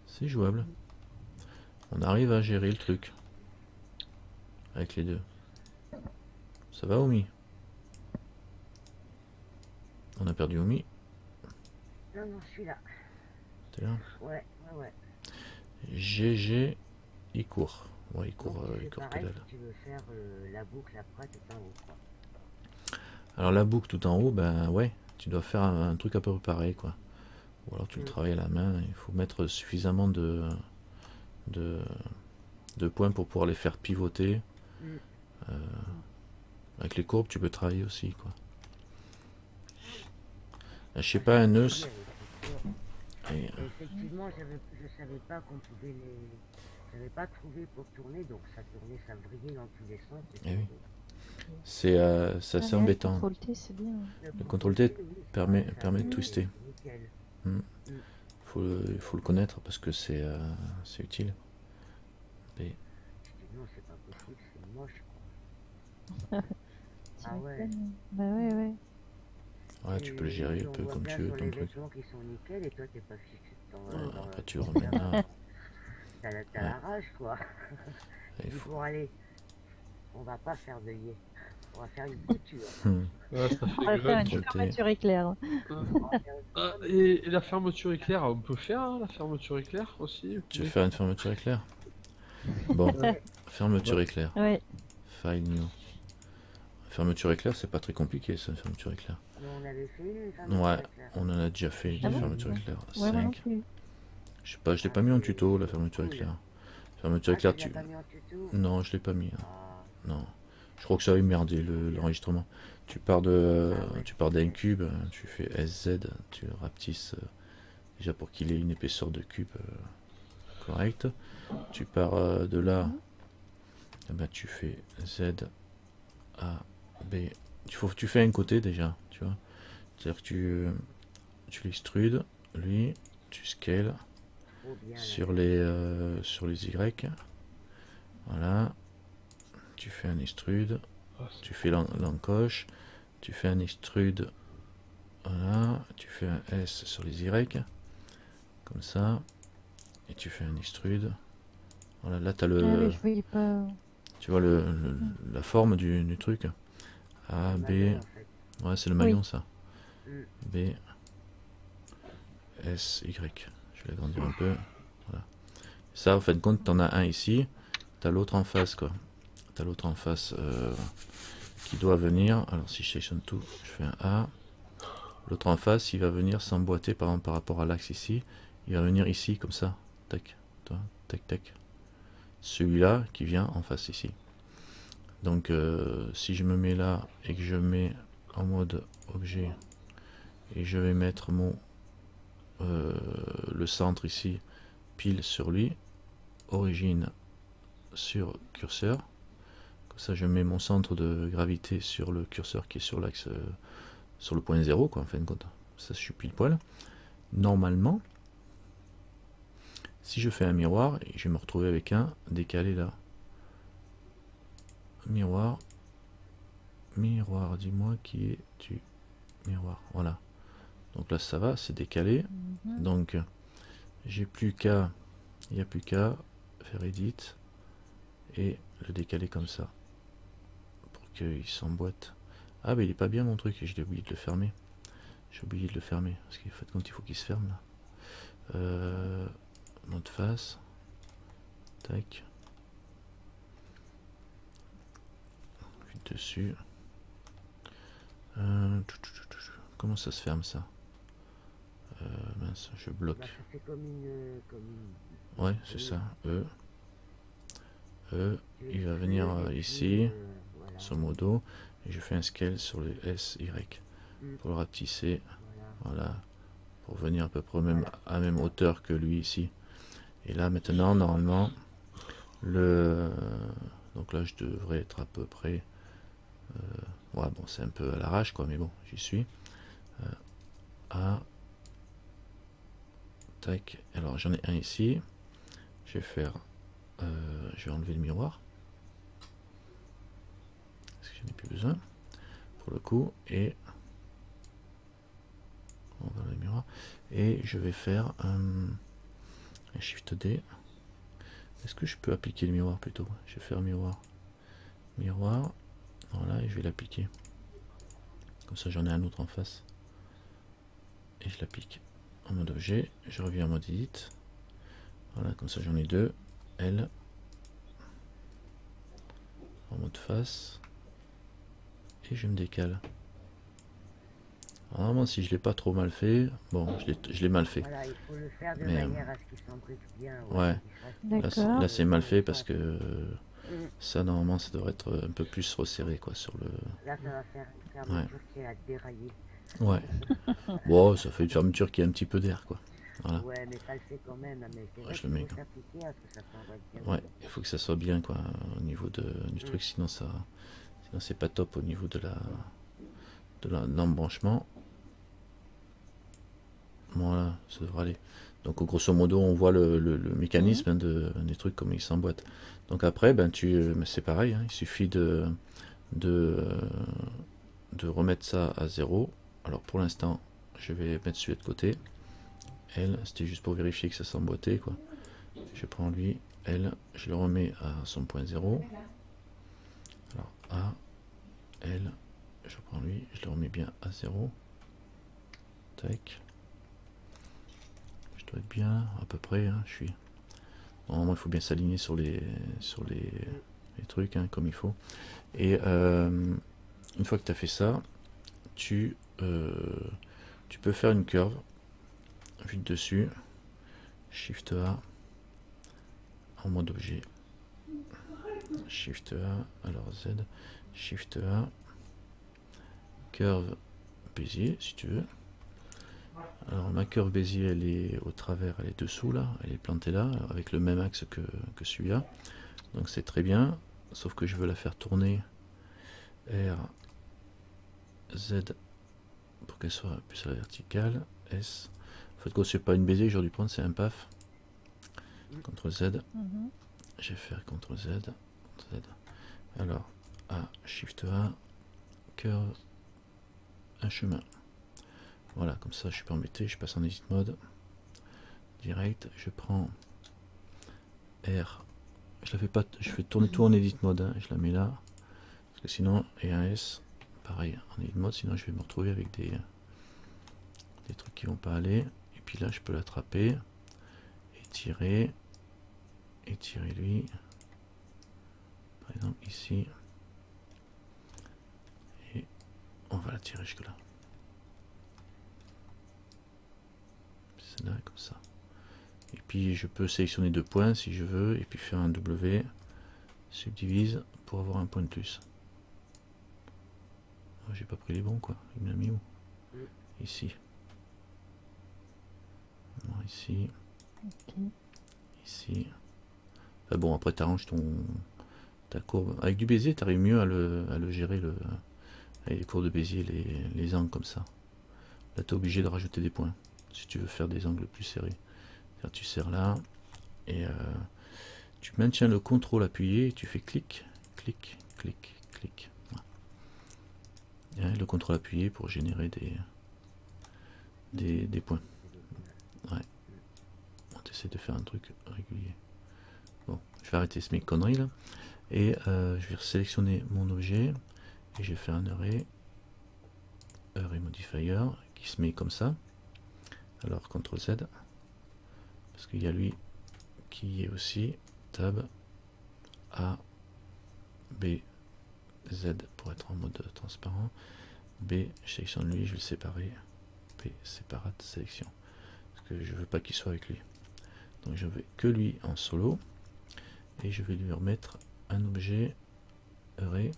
C'est jouable. On arrive à gérer le truc. Avec les deux. Ça va, Omi? On a perdu Omi. Non, non, je suis là. T'es là? Ouais. GG, il court. Ouais, il court, Donc, il c'est court que pareil dalle. si tu veux faire la boucle après tout en haut, quoi. Alors la boucle tout en haut, ben ouais, tu dois faire un truc à peu près pareil, quoi. Ou alors tu le travailles à la main, il faut mettre suffisamment de points pour pouvoir les faire pivoter. Avec les courbes, tu peux travailler aussi, quoi. Je sais pas, un nœud. Et effectivement, je savais pas qu'on pouvait les... J'avais pas trouvé pour tourner, donc ça tournait, ça vrillait dans tous les sens. Eh oui. C'est assez embêtant. CTRL T, c'est bien. Le CTRL T permet de twister. Nickel. Il faut le connaître parce que c'est utile. Mais Non, c'est pas possible, c'est moche, quoi. Ah ouais. Bah ouais. ouais, tu peux le gérer un peu comme tu veux, ton truc. Qui sont nickel et toi t'es pas fixé dans Après tu remets là. T'as la rage, quoi. Il Il faut... faut aller. On va pas faire de yé. On va faire une couture. Ouais, ça On va fait faire une Contrôle T. fermeture éclair. Et la fermeture éclair, on peut faire hein, la fermeture éclair aussi. Tu veux faire une fermeture éclair? Bon, fermeture éclair. Ouais. File new. Fermeture éclair, c'est pas très compliqué ça, une fermeture éclair. Mais on avait fait une fermeture Ouais, éclair. on en a déjà fait Ah des bon? fermetures éclair. Ouais, moi non 5. plus. Je sais pas, je l'ai pas mis en tuto la fermeture éclair. Fermeture éclair, Tu l'as pas mis en tuto? Non, je l'ai pas mis. Ah, Non. Je crois que ça avait merdé l'enregistrement. Tu pars d'un cube, tu fais SZ, tu rapetisses déjà pour qu'il ait une épaisseur de cube correcte. Tu pars de là, eh ben, tu fais Z, A, B. Tu fais un côté déjà, tu vois. C'est-à-dire que tu l'extrudes, lui, tu scales trop bien. sur les Y. Voilà. Tu fais un extrude. Tu fais l'encoche, tu fais un extrude, voilà, tu fais un S sur les Y, comme ça, et tu fais un extrude, voilà, là tu as Ah oui, je voyais pas. tu vois la forme du truc, A, B, ouais c'est le maillon ça, B, S, Y, je vais l'agrandir un peu, Ça, en fin de compte, t'en as un ici, t'as l'autre en face, quoi. T'as l'autre en face qui doit venir. Alors, si je sélectionne tout, je fais un A. L'autre en face, il va venir s'emboîter, par exemple, par rapport à l'axe ici. Il va venir ici, comme ça. Tac, tac, tac. Celui-là qui vient en face ici. Donc, si je me mets là et que je mets en mode objet et je vais mettre mon le centre ici pile sur lui, origine sur curseur, comme ça je mets mon centre de gravité sur le curseur qui est sur l'axe sur le point 0 quoi, en fin de compte. Ça je suis pile poil. Normalement, si je fais un miroir, je vais me retrouver avec un décalé là. Miroir, miroir, dis-moi qui est tu. Miroir, voilà. Donc là ça va, c'est décalé. Donc j'ai plus qu'à, il n'y a plus qu'à faire edit et le décaler comme ça pour qu'il s'emboîte. Ah mais il est pas bien mon truc, j'ai oublié de le fermer. J'ai oublié de le fermer parce qu'en fait quand il faut qu'il se ferme là. Mode face. Tac. Dessus. Comment ça se ferme ça? Mince, je bloque. Bah, ça fait comme une. Ouais, c'est ça. Il va venir ici, Voilà. sur modo, et je fais un scale sur le SY pour le rapetisser. Voilà, pour venir à peu près même à même hauteur que lui ici. Et là maintenant, normalement, donc là je devrais être à peu près. Ouais, bon, c'est un peu à l'arrache quoi, mais bon, j'y suis. Tac. Alors j'en ai un ici. Je vais faire. Je vais enlever le miroir. Parce que j'en ai plus besoin. Pour le coup. Et. On va le miroir. Et je vais faire un Shift D. Est-ce que je peux appliquer le miroir plutôt? Je vais faire miroir. Miroir. Voilà, et je vais l'appliquer. Comme ça j'en ai un autre en face. Et je l'applique en mode objet. Je reviens en mode edit. Voilà, comme ça j'en ai deux. L. En mode face. Et je me décale. Normalement, si je l'ai pas trop mal fait, bon, je l'ai mal fait. Voilà, il faut le faire de Mais, manière à ce qu'il s'embrique bien. Ouais. D'accord. Là c'est mal fait parce que ça normalement ça devrait être un peu plus resserré quoi sur le. Là, ça va faire une fermeture qui est à dérailler. Ouais. Bon, ça fait une fermeture qui a un petit peu d'air quoi. Voilà. Ouais, mais ça le fait quand même. Mais c'est vrai Je qu'il le mets. faut s'appliquer à ce que ça s'embrique bien. Ouais, il faut que ça soit bien quoi au niveau du truc, sinon c'est pas top au niveau de l'embranchement. Voilà, ça devrait aller. Donc grosso modo on voit le mécanisme hein, des trucs comme ils s'emboîtent. Donc après ben c'est pareil, hein, il suffit de remettre ça à 0. Alors pour l'instant je vais mettre celui de côté. L, c'était juste pour vérifier que ça s'emboîtait quoi. Je prends lui, L, je le remets à son point 0. Alors A, L, je prends lui, je le remets bien à 0. Tac. Je dois être bien à peu près, hein, je suis. Normalement il faut bien s'aligner sur les trucs hein, comme il faut. Et une fois que tu as fait ça, tu peux faire une curve, vue de dessus, Shift A, en mode objet, Shift A, alors Z, Shift A, curve Bézier si tu veux. Alors ma curve Bézier elle est au travers, elle est dessous là, elle est plantée là, avec le même axe que celui-là. Donc c'est très bien, sauf que je veux la faire tourner R, Z, pour qu'elle soit plus à la verticale, S. En fait, c'est pas une Bézier que j'aurais dû prendre, c'est un PAF. CTRL Z. Je vais faire CTRL Z. Z. Alors, A, Shift A, curve, un chemin. Voilà, comme ça je suis pas embêté, je passe en edit mode. Direct, je prends R. Je la fais pas, je fais tourner tout en edit mode, hein, je la mets là. Parce que sinon, et un S, pareil, en edit mode, sinon je vais me retrouver avec des trucs qui vont pas aller. Et puis là, je peux l'attraper, étirer, tirer lui. Par exemple ici. Et on va la tirer jusque là. C'est là comme ça. Et puis je peux sélectionner 2 points si je veux. Et puis faire un W. Subdivise pour avoir un point de plus. Oh, j'ai pas pris les bons quoi. Il me l'a mis où? Ici. Non, ici. Ok. Ici. Enfin bon, après tu arranges ta courbe. Avec du Bézier, tu arrives mieux à le gérer avec les courbes de Bézier, les angles comme ça. Là, tu es obligé de rajouter des points si tu veux faire des angles plus serrés. Tu serres là et tu maintiens le contrôle appuyé et tu fais clic, clic, clic, clic. Voilà. Et le contrôle appuyé pour générer des points. Ouais. On essaie de faire un truc régulier. Bon, je vais arrêter mes conneries là. Et je vais sélectionner mon objet et je vais faire un array modifier qui se met comme ça. Alors CTRL Z parce qu'il y a lui qui est aussi tab A B Z pour être en mode transparent. B, je sélectionne lui, je vais le séparer. P, séparate sélection parce que je veux pas qu'il soit avec lui. Donc je veux que lui en solo et je vais lui remettre un objet array.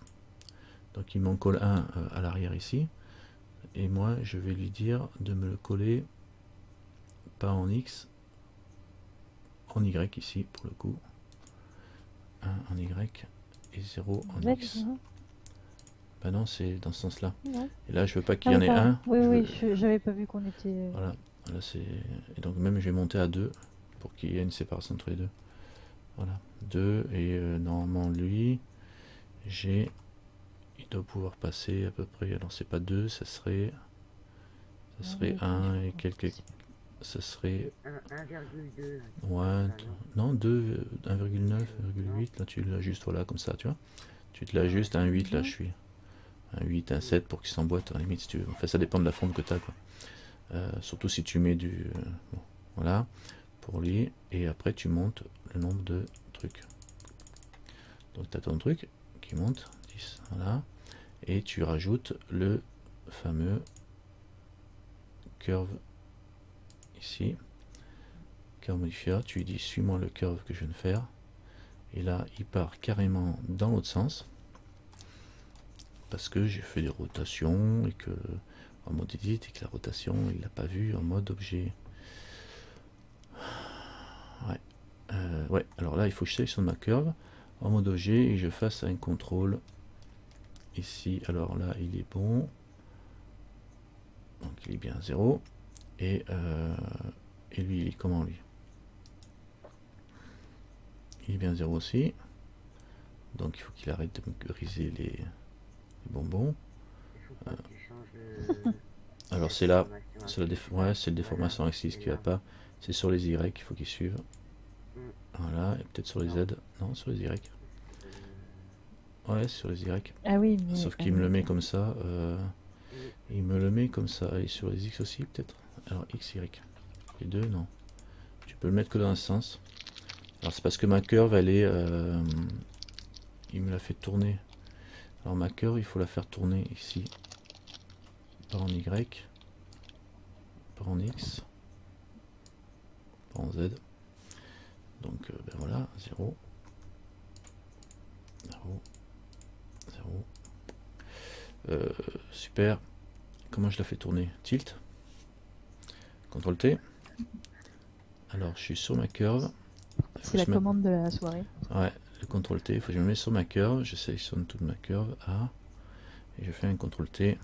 Donc il m'en colle un à l'arrière ici et moi je vais lui dire de me le coller pas en X, en Y ici pour le coup. 1 en Y et 0 en X. Bah non, c'est dans ce sens là. Et là je veux pas qu'il y en ait un. Oui, j'avais pas vu qu'on était. Voilà, là c'est. Et donc même je vais monter à 2 pour qu'il y ait une séparation entre les deux. Voilà, 2 et normalement lui, il doit pouvoir passer à peu près. Alors c'est pas 2, ça serait 1 et quelques. Ça serait 1,2. ouais, non 2, 1,9, 1,8. Là tu l'ajustes, voilà comme ça, tu vois. Tu te l'ajustes à un 8, là je suis. Un 8, un 7 pour qu'il s'emboîte, à la limite si tu veux. Enfin ça dépend de la forme que tu as quoi. Surtout si tu mets du. Bon, voilà, pour lui. Et après tu montes le nombre de trucs. Donc tu as ton truc qui monte, 10, voilà. Et tu rajoutes le fameux curve ici. Curve modifier, tu lui dis suis-moi le curve que je viens de faire. Et là il part carrément dans l'autre sens. Parce que j'ai fait des rotations et que en mode edit et que la rotation il l'a pas vu en mode objet. Ouais, alors là il faut que je sélectionne ma curve en mode objet et je fasse un contrôle ici. Alors là il est bon, donc il est bien 0 et lui il est comment lui? Il est bien 0 aussi, donc il faut qu'il arrête de me griser les bonbons. Alors c'est là, c'est le déformation axis qui va pas, c'est sur les Y qu'il faut qu'ils suivent. Voilà, et peut-être sur les Z, non sur les Y. Ouais, sur les Y. Ah oui, mais... Sauf qu'il me le met comme ça, il me le met comme ça, et sur les X aussi peut-être. Alors X, Y, les deux non. Tu peux le mettre que dans un sens. Alors c'est parce que ma curve elle est, il me l'a fait tourner. Alors ma curve il faut la faire tourner ici, pas en Y, pas en X, pas en Z. Donc ben voilà, 0, 0, 0. Super. Comment je la fais tourner? Tilt. CTRL T. Alors je suis sur ma curve. C'est la commande de la soirée. Ouais, le CTRL T, il faut que je me mette sur ma curve, je sélectionne toute ma curve A, et je fais un CTRL T,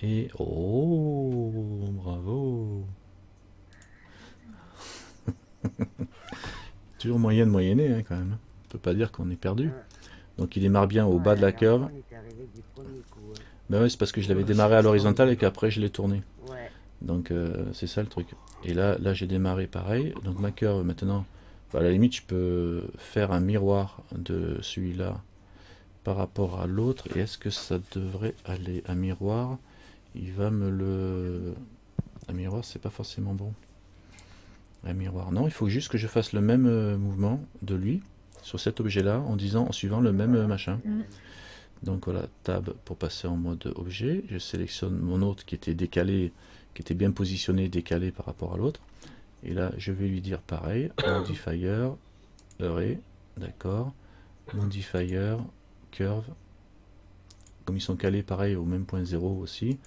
et oh, bravo. Toujours moyen de moyenner hein, quand même, on peut pas dire qu'on est perdu. Donc il démarre bien au bas de la curve. Ben ouais, c'est parce que je l'avais démarré à l'horizontale et qu'après je l'ai tourné. Donc c'est ça le truc. Et là j'ai démarré pareil, donc ma curve maintenant, à la limite je peux faire un miroir de celui-là par rapport à l'autre. Et est-ce que ça devrait aller? Un miroir, il va me le... Un miroir c'est pas forcément bon. Un miroir. Non, il faut juste que je fasse le même mouvement de lui sur cet objet-là en disant, en suivant le même machin. Mm. Donc voilà, tab pour passer en mode objet. Je sélectionne mon autre qui était décalé, qui était bien positionné, décalé par rapport à l'autre. Et là, je vais lui dire pareil, modifier, array, d'accord, modifier, curve. Comme ils sont calés pareil au même point 0 aussi,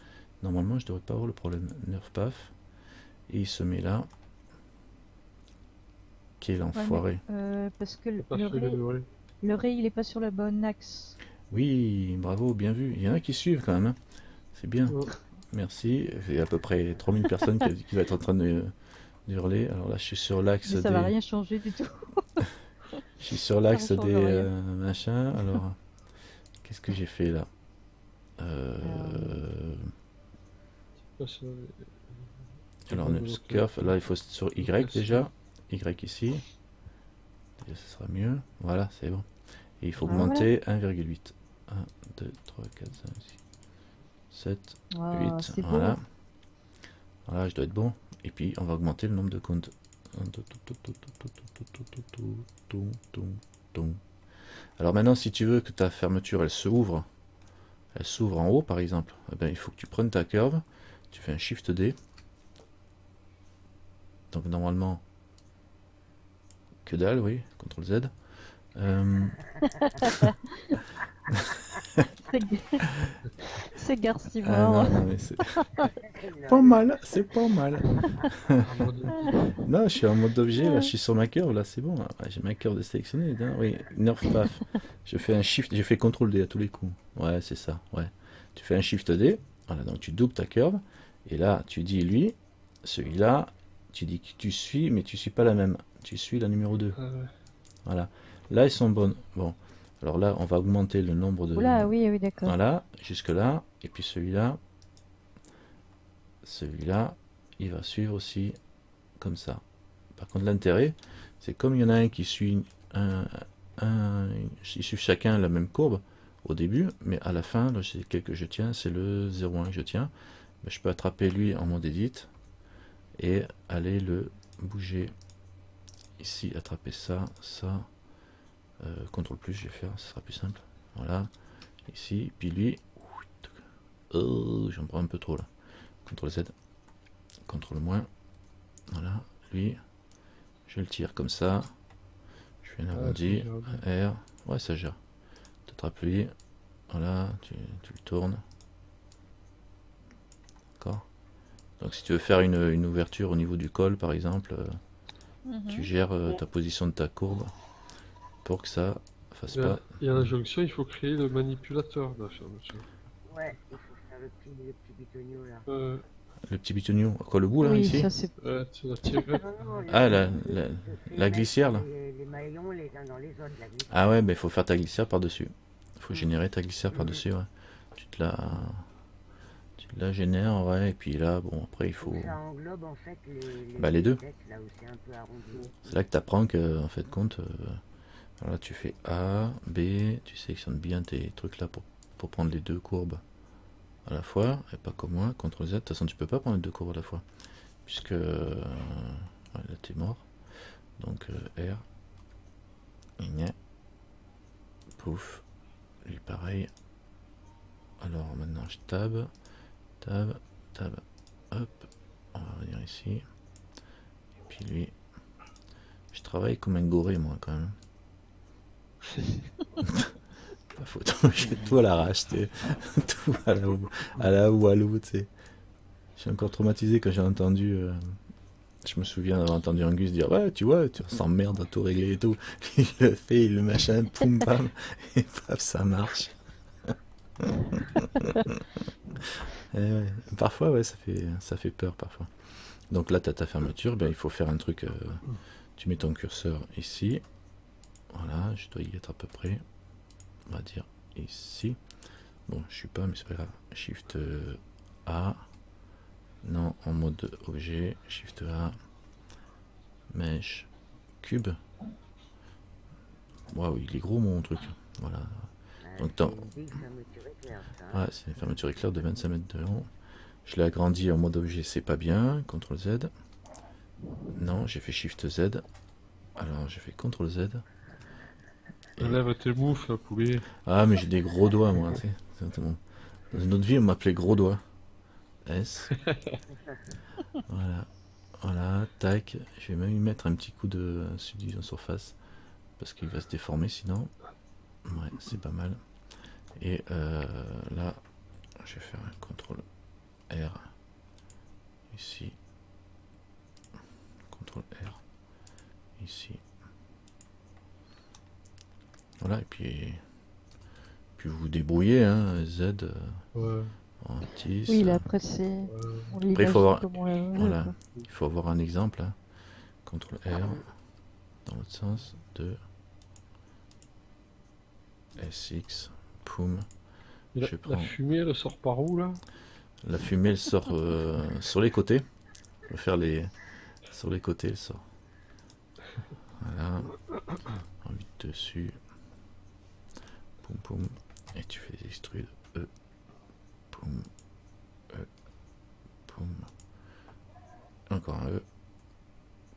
normalement je devrais pas avoir le problème. Nerf paf, et il se met là. Quel enfoiré. Parce que Pas fait le le ray, il est pas sur le bon axe. Oui, bravo, bien vu. Il y en a qui suivent quand même, hein. C'est bien. Ouais. Merci. Il y a à peu près 3000 personnes qui vont être en train de hurler. Alors là, je suis sur l'axe Mais ça des... va rien changer du tout. Je suis sur l'axe Ça ne change des rien. machins. Alors, qu'est-ce que j'ai fait là? Pas sur- Alors, curve, là, il faut sur Y déjà. Y ici. Et ce sera mieux. Voilà, c'est bon. Et il faut Ah, augmenter 1,8. 1, 2, 3, 4, 5, 6, 7, Ah, 8. c'est beau. Voilà. Voilà, je dois être bon. Et puis, on va augmenter le nombre de comptes. Alors maintenant, si tu veux que ta fermeture, elle s'ouvre en haut, par exemple, eh ben, il faut que tu prennes ta curve, tu fais un Shift D. Donc normalement, que dalle, oui, CTRL Z. C'est Garcimore. Ah non, mais c'est pas mal, c'est pas mal. Non, je suis en mode objet, là, je suis sur ma curve, là, c'est bon. Ah, j'ai ma curve désélectionnée, hein. Oui, nerf paf. Je fais un shift, je fais CTRL D à tous les coups. Ouais, c'est ça, ouais. Tu fais un shift D, voilà, donc tu doubles ta curve, et là, tu dis lui, celui-là, tu dis que tu suis, mais tu suis pas la même. Tu suis la numéro 2. Ah ouais. Voilà. Là, ils sont bonnes. Bon. Alors là, on va augmenter le nombre de... Oula, oui, oui, d'accord. Voilà, jusque là. Et puis celui-là, il va suivre aussi comme ça. Par contre, l'intérêt, c'est comme il y en a un qui suit ils suivent chacun la même courbe au début, mais à la fin, là, c'est quel que je tiens, c'est le 0,1 que je tiens. Ben, je peux attraper lui en mode edit et aller le bouger ici, attraper ça, ça. CTRL plus, je vais faire, ce sera plus simple. Voilà, ici, puis lui, oh, j'en prends un peu trop là. CTRL Z, CTRL moins. Voilà, lui, je le tire comme ça. Je fais un arrondi, un R, ouais, ça gère. Tu attrapes lui, voilà, tu le tournes. D'accord. Donc si tu veux faire une ouverture au niveau du col, par exemple, tu gères ta position de ta courbe pour que ça fasse pas. Et à la jonction, il faut créer le manipulateur de la fermeture. Ouais, il faut faire le petit bitonio là. Le petit bitonio, quoi, le bout là, Oui, ici? ça c'est. Tu l'as tiré. Non, non, Ah, la les glissière là? Les maillons les uns dans les autres, la glissière. Ah ouais, il faut faire ta glissière par-dessus. Il faut générer ta glissière par-dessus, ouais. Tu te la génères, ouais, et puis là, bon, après il faut... Ça englobe en fait les deux. têtes, là où c'est un peu arrondi. C'est là que tu apprends que, en fait, compte... voilà, tu fais A, B, tu sélectionnes bien tes trucs là pour prendre les deux courbes à la fois, et pas comme moi, CTRL Z. De toute façon, tu peux pas prendre les deux courbes à la fois, puisque ouais, là t'es mort. Donc R, pouf, lui pareil. Alors maintenant je tab, hop, on va venir ici, et puis lui, je travaille comme un goré moi quand même. Pas photo, je fais tout à l'arrache, tout à la Walou, tu sais. Je suis encore traumatisé quand j'ai entendu, je me souviens d'avoir entendu Angus dire ouais, tu vois, tu s'emmerdes à tout régler et tout. Il le fait, il le machin, poum pam, et paf, ça marche. Et ouais, parfois, ouais, ça fait peur parfois. Donc là, tu as ta fermeture, ben, il faut faire un truc, tu mets ton curseur ici. Voilà, je dois y être à peu près. On va dire ici. Bon, je suis pas, mais c'est pas grave. Shift A. Non, en mode objet. Shift A. Mesh. Cube. Waouh, il est gros mon truc. Voilà. Donc, C'est une big fermeture éclair, ça. Hein. Ouais, c'est une fermeture éclair de 25 mètres de long. Je l'ai agrandi en mode objet, c'est pas bien. CTRL Z. Non, j'ai fait Shift Z. Alors j'ai fait CTRL Z. Et- Lève tes moufles, poulet. Ah, mais j'ai des gros doigts, moi. Tu sais. Exactement. Dans une autre vie, on m'appelait gros doigt. S. Voilà. Voilà, tac. Je vais même lui mettre un petit coup de subdivision surface. Parce qu'il va se déformer sinon. Ouais, c'est pas mal. Et là, je vais faire un CTRL R. Ici. CTRL R. Ici. Voilà, et puis vous vous débrouillez, hein, Z Ouais. en petit. Oui, ça. là, après, c'est. On Après, il l'imagine faut avoir, comme on le veut, voilà, quoi. il faut avoir un exemple. Hein. CTRL R dans l'autre sens de SX. Poum. Et Je la prends fumée, elle sort par où là? la fumée, elle sort sur les côtés. Je vais faire les sur les côtés, elle sort. Voilà. En vite dessus. Poum poum. Et tu fais des extrudes. E. Poum. E. Poum. Encore un E.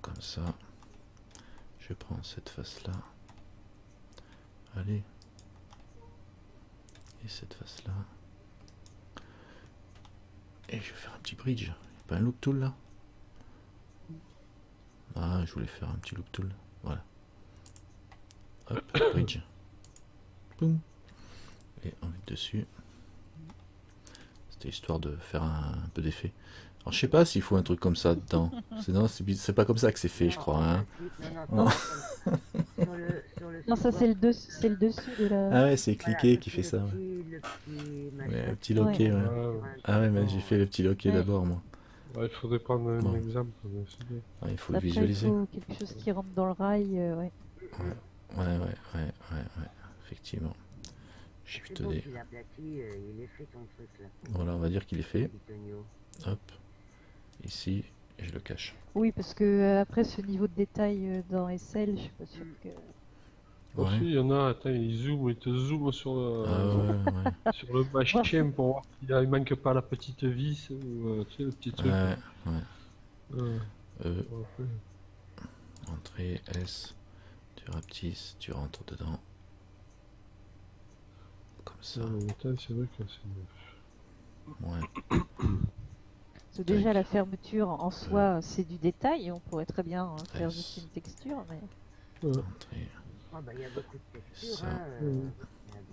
Comme ça. Je prends cette face là. Allez. Et cette face là. Et je vais faire un petit bridge. Y'a pas un loop tool là? Ah, je voulais faire un petit loop tool. Voilà. Hop, bridge. Boum. Et on met dessus. C'était histoire de faire un peu d'effet. Alors je sais pas s'il faut un truc comme ça dedans. C'est pas comme ça que c'est fait, je crois. Hein. Non, Non. Non, ça, c'est le dessus de la. Ah ouais, c'est cliquer qui fait ça. Ouais, Le petit machin. ouais, un petit loquet. Ouais. Ouais. Ah ouais, mais j'ai fait le petit loquet Ouais. d'abord, moi. Ouais, il faudrait prendre un Bon. exemple. Mais c'est bien. Ouais, il faut le Après, il visualiser. faut quelque chose qui rentre dans le rail. Ouais. Ouais, effectivement. C'est Shift bon, D. tu l'as aplati, il est fait ton truc là. Voilà, on va dire qu'il est fait. Bitonio. Hop, ici, et je le cache. Oui, parce que après, ce niveau de détail dans SL, je suis pas sûre que. Aussi, Ouais. il y en a, attends, ils te zooment sur Ah ouais. sur le machin pour voir il manque pas la petite vis ou tu sais, le petit truc. Ouais, ouais. Ouais. E, Ouais. entrée, S, tu rapetisses, tu rentres dedans. Comme ça. Ouais, mais attends, c'est vrai que c'est. Ouais. Parce que déjà, la fermeture en soi, c'est du détail. On pourrait très bien faire S. juste une texture, mais. Entrée. Ah bah il y a beaucoup de textures, Ça. hein. Ouais. Il y a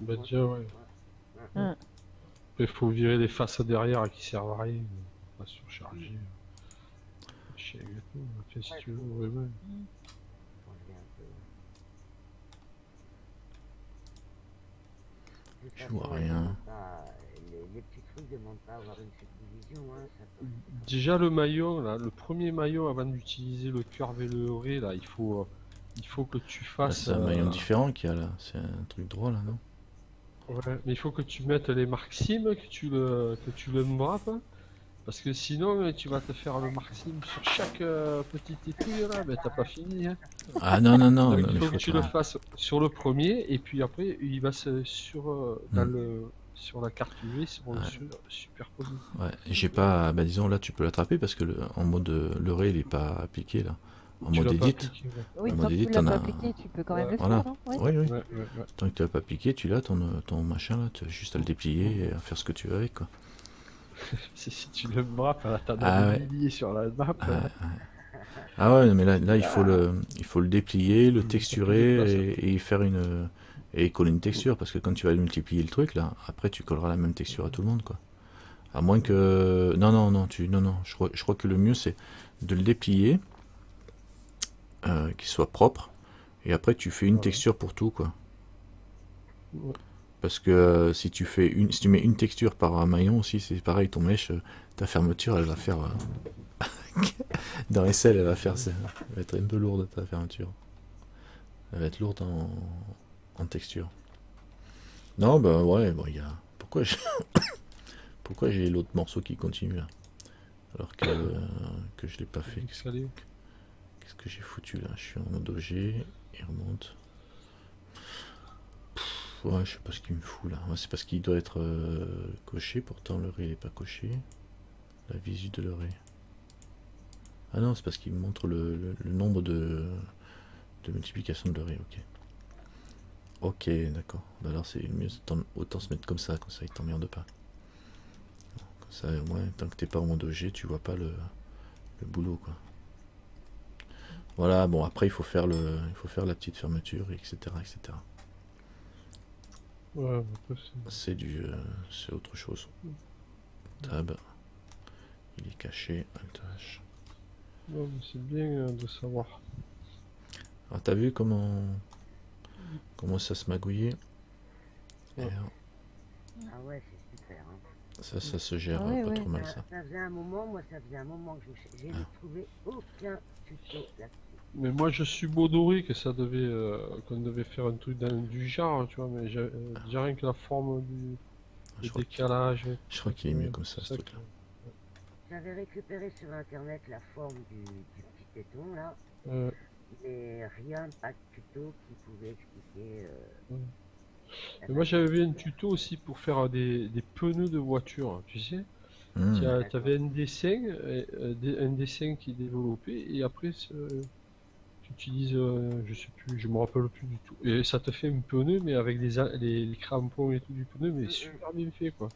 Bah, beaucoup déjà, de- ouais. Hein. Il faut virer les faces derrière qui servent à rien. Pas surcharger. Chier avec tout. Fais si tu veux, ouais. On revient un peu. De toute Je vois façon, rien. les petits trucs demandent pas à avoir une subdivision, hein. Ça peut... Déjà le maillot, là, le premier maillot avant d'utiliser le curve et le ré, là, il faut que tu Ah, fasses. c'est un maillon différent qu'il y a là. C'est un truc drôle là, non? Ouais, mais il faut que tu mettes les maximes, que tu le wrappes, parce que sinon tu vas te faire le maxime sur chaque petite étouille là, mais t'as pas fini. Hein. Ah non, non, non. Donc non, il mais faut que faut tu pas. le fasses sur le premier, et puis après il va se dans sur la carte UV sur le superposé. Ouais, j'ai pas. Bah disons là, tu peux l'attraper parce que en mode le ré, il est pas appliqué là. En Tu mode l'as pas edit. appliqué, ouais. Oui, En tant mode que edit, tu l'as t'en pas as- appliqué, tu peux quand même le Voilà. faire, non? Ouais. Oui, oui. Ouais, ouais, ouais. Tant que tu l'as pas appliqué, tu l'as ton machin là, tu as juste à le déplier et à faire ce que tu veux avec quoi. Si tu le wrappes, t'as Ah des ouais. milliers sur la map. Ah, ouais. Ah ouais, mais là il faut le déplier, le texturer et faire et coller une texture parce que quand tu vas multiplier le truc là, après tu colleras la même texture à tout le monde quoi. À moins que non, je crois que le mieux c'est de le déplier, qu'il soit propre et après tu fais une Voilà. texture pour tout quoi. Ouais. Parce que si tu mets une texture par maillon aussi, c'est pareil, ton mèche, ta fermeture, elle va faire dans SL, elle va faire ça. Elle va être un peu lourde ta fermeture. Elle va être lourde en texture. Non, bah ouais, bon, il y a. Pourquoi j'ai l'autre morceau qui continue là alors que je l'ai pas fait. Salut. Qu'est-ce que j'ai foutu là? Je suis en mode objet, il remonte. Ouais, je sais pas ce qu'il me fout là. Ouais, c'est parce qu'il doit être coché, pourtant le ré il est pas coché. La visu de le ré. Ah non, c'est parce qu'il me montre le nombre de multiplication de raies, ok. Ok, d'accord. Bah alors c'est mieux, autant se mettre comme ça il t'emmerde pas. Comme ça, au moins, tant que t'es pas au monde G, tu vois pas le boulot, quoi. Voilà, bon, après il faut faire la petite fermeture, etc., etc. Ouais, après, C'est autre chose. Tab, il est caché, Alt H. non, mais c'est bien de savoir. Alors t'as vu comment ça se magouillait? Ouais. R, Ah ouais, c'est super. Hein. ça se gère Ah ouais, pas ouais. trop mal, ça. Ça faisait un moment, moi ça faisait un moment que j'ai trouvé aucun tuto là-dessus. Mais moi je suis modoré que ça devait qu'on devait faire un truc du genre, tu vois, mais déjà rien que la forme du Je le crois décalage. Je crois qu'il est mieux comme ça, ce ça truc-là. J'avais récupéré sur internet la forme du petit téton là, mais rien, pas de tuto qui pouvait expliquer. Mais moi j'avais vu un tuto aussi pour faire des pneus de voiture, tu sais. Hmm. Tu avais un dessin qui est développé et après tu utilises, je sais plus, je me rappelle plus du tout. Et ça te fait un pneu mais avec les crampons et tout du pneu, mais super bien fait quoi.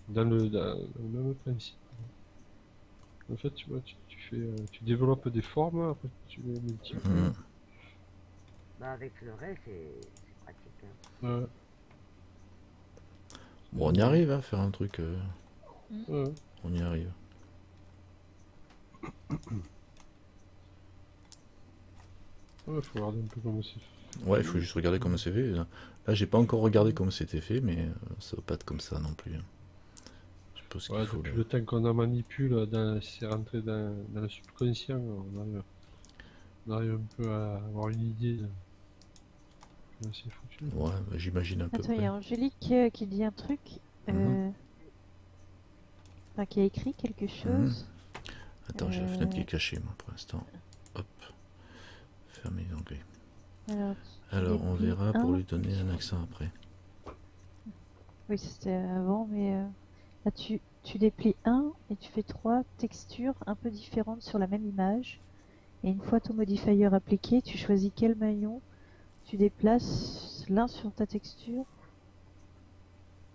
Dans le même principe. En fait, tu vois, tu développes des formes, après tu les multiplies. Bah avec le reste, c'est pratique. Hein. Ouais. Bon, on y arrive à faire un truc. Ouais. On y arrive. Ouais, faut regarder un peu comment c'est fait. Ouais, il faut juste regarder comment c'est fait. Là, j'ai pas encore regardé comment c'était fait, mais ça va pas être comme ça non plus. Je suppose qu'il Ouais, faut depuis le temps qu'on a manipule, c'est rentré dans le subconscient, on arrive un peu à avoir une idée de comment c'est foutu. Ouais, bah, j'imagine un peu Attends, il y près. a Angélique qui dit un truc. Mhm. Enfin, qui a écrit quelque chose. Attends, j'ai la fenêtre qui est cachée, moi, pour l'instant. Hop. Fermez les onglets. Alors, on déplies verra pour un. lui donner un accent après. Oui, c'était avant, mais là, tu déplies un et tu fais 3 textures un peu différentes sur la même image. Et une fois ton modifier appliqué, tu choisis quel maillon tu déplaces l'un sur ta texture.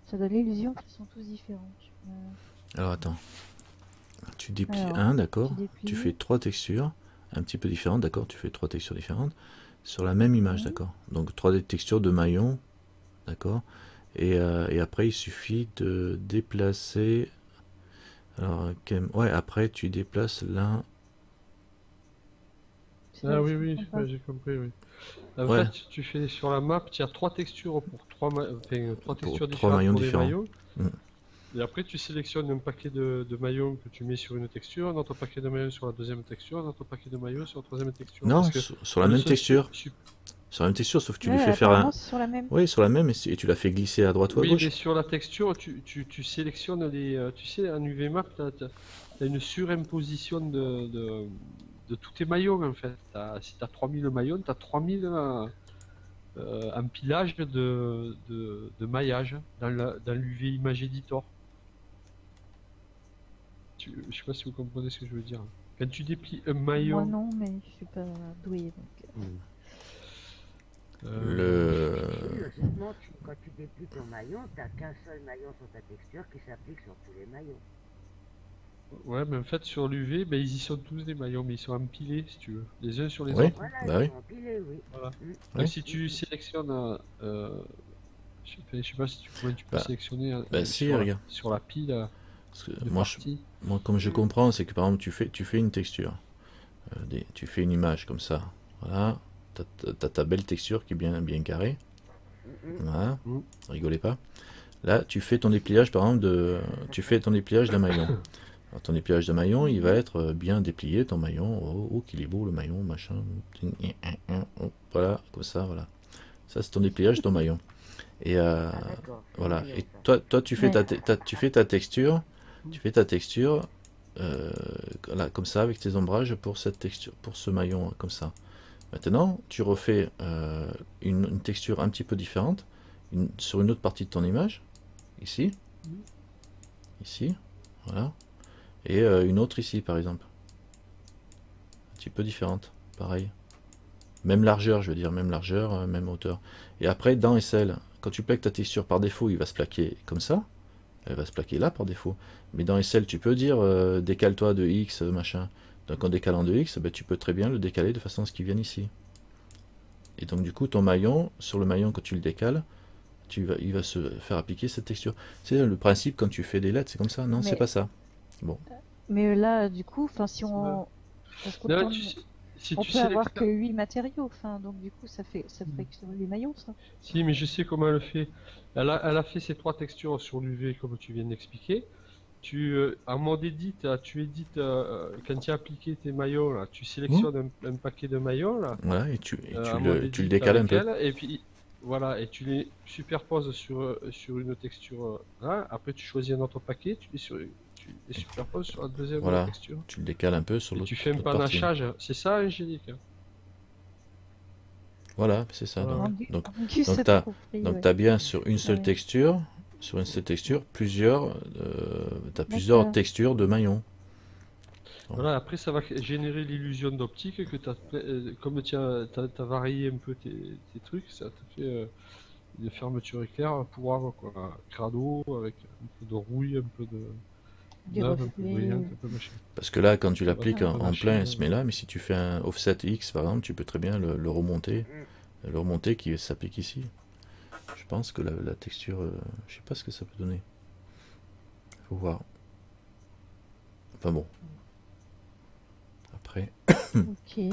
Ça donne l'illusion qu'ils sont tous différents. Alors, attends. Tu déplies Alors, un, d'accord. tu déplies. Tu fais 3 textures un petit peu différentes, d'accord. Tu fais 3 textures différentes sur la même image, d'accord. Donc 3 textures de maillons, d'accord. Et après, il suffit de déplacer. Alors, ouais, après, tu déplaces l'un. Ah oui, oui, j'ai compris, oui. En Ouais. fait, tu fais sur la map, tu as 3 textures pour 3 textures trois différentes maillons pour les différents. maillons. Mm. Et après, tu sélectionnes un paquet de maillons que tu mets sur une texture, un autre paquet de maillons sur la deuxième texture, un autre paquet de maillons sur la troisième texture. Non, Parce que sur la même texture. Sur la même texture, sauf que tu lui fais faire un. sur la même. Oui, sur la même, et tu la fais glisser à droite ou à Oui, gauche. mais sur la texture, tu sélectionnes les. Tu sais, en UVMap, tu as une surimposition de tous tes maillons en fait. Si tu as 3000 maillons, tu as 3000 empilages de maillage dans l'UV Image Editor. Je sais pas si vous comprenez ce que je veux dire. Quand tu déplies un maillon. Moi non, mais je suis pas douée donc. Logiquement, quand tu déplies ton maillon, t'as qu'un seul maillon sur ta texture qui s'applique sur tous les maillons. Ouais, mais en fait, sur l'UV, ben, ils y sont tous des maillons, mais ils sont empilés si tu veux, les uns sur les Oui. autres. Voilà, Bah ils oui. sont empilés, oui. Voilà. Ouais. Si tu sélectionnes. Je sais pas si tu peux Bah, sélectionner si, sur, regarde. sur la pile. Parce que de moi, partie. moi, comme je comprends, c'est que par exemple, tu fais une texture. Tu fais une image comme ça. Voilà. T'as ta belle texture qui est bien carrée. Voilà. Rigolez pas. Là, tu fais ton dépliage, par exemple, tu fais ton dépliage d'un maillon. Alors, ton dépliage de maillon, il va être bien déplié, ton maillon. Oh, qu'il est beau le maillon, machin. Voilà, comme ça, voilà. Ça, c'est ton dépliage de ton maillon. Et voilà. Et toi, tu fais tu fais ta texture. Tu fais ta texture là, comme ça, avec tes ombrages pour cette texture, pour ce maillon, comme ça. Maintenant, tu refais une texture un petit peu différente sur une autre partie de ton image. Ici. Ici. Voilà. Et une autre ici, par exemple. Un petit peu différente, pareil. Même largeur, je veux dire, même largeur, même hauteur. Et après, dans SL, quand tu plaques ta texture par défaut, il va se plaquer comme ça. Elle va se plaquer là par défaut. Mais dans SL, tu peux dire décale-toi de X, machin. Donc en décalant de X, ben, tu peux très bien le décaler de façon à ce qu'il vienne ici. Et donc du coup, ton maillon, sur le maillon, quand tu le décales, il va se faire appliquer cette texture. C'est le principe quand tu fais des lettres, c'est comme ça. Non, c'est pas ça. Bon. Mais là, du coup, enfin, si on... Parce Là, qu'on si on tu peut avoir sélectionnes- que 8 matériaux, enfin, donc du coup, ça ferait que sur 8 maillons, ça. Si, mais je sais comment elle le fait. Elle a fait ces 3 textures sur l'UV comme tu viens d'expliquer. À mode edit, tu édites quand tu as appliqué tes maillons, là, tu sélectionnes un paquet de maillons là, Voilà, et à mode tu edit le décales un avec peu. elle, et puis voilà, et tu les superposes sur une texture là. Après, tu choisis un autre paquet, tu les superposes sur la deuxième Voilà, texture. tu le décales un peu sur Et l'autre tu fais un partie. panachage, c'est ça, Angélique? Voilà, c'est ça. Voilà, ouais. Donc, Rendu, c'est t'as- trop pris, donc ouais. tu as bien sur une seule Ouais. texture, plusieurs, t'as plusieurs D'accord. textures de maillons. Voilà, après ça va générer l'illusion d'optique que comme tu as varié un peu tes trucs, ça te fait une fermeture éclair pour avoir quoi, un crado avec un peu de rouille, un peu de Des neuve, un peu reflets. brillante, un peu machin. Parce que là, quand tu Ça va l'appliques te en panacher, plein, elle se met là, mais si tu fais un offset X par exemple, tu peux très bien le remonter qui s'applique ici. Je pense que la texture, je sais pas ce que ça peut donner. Faut voir. Enfin bon. Après, Ok. et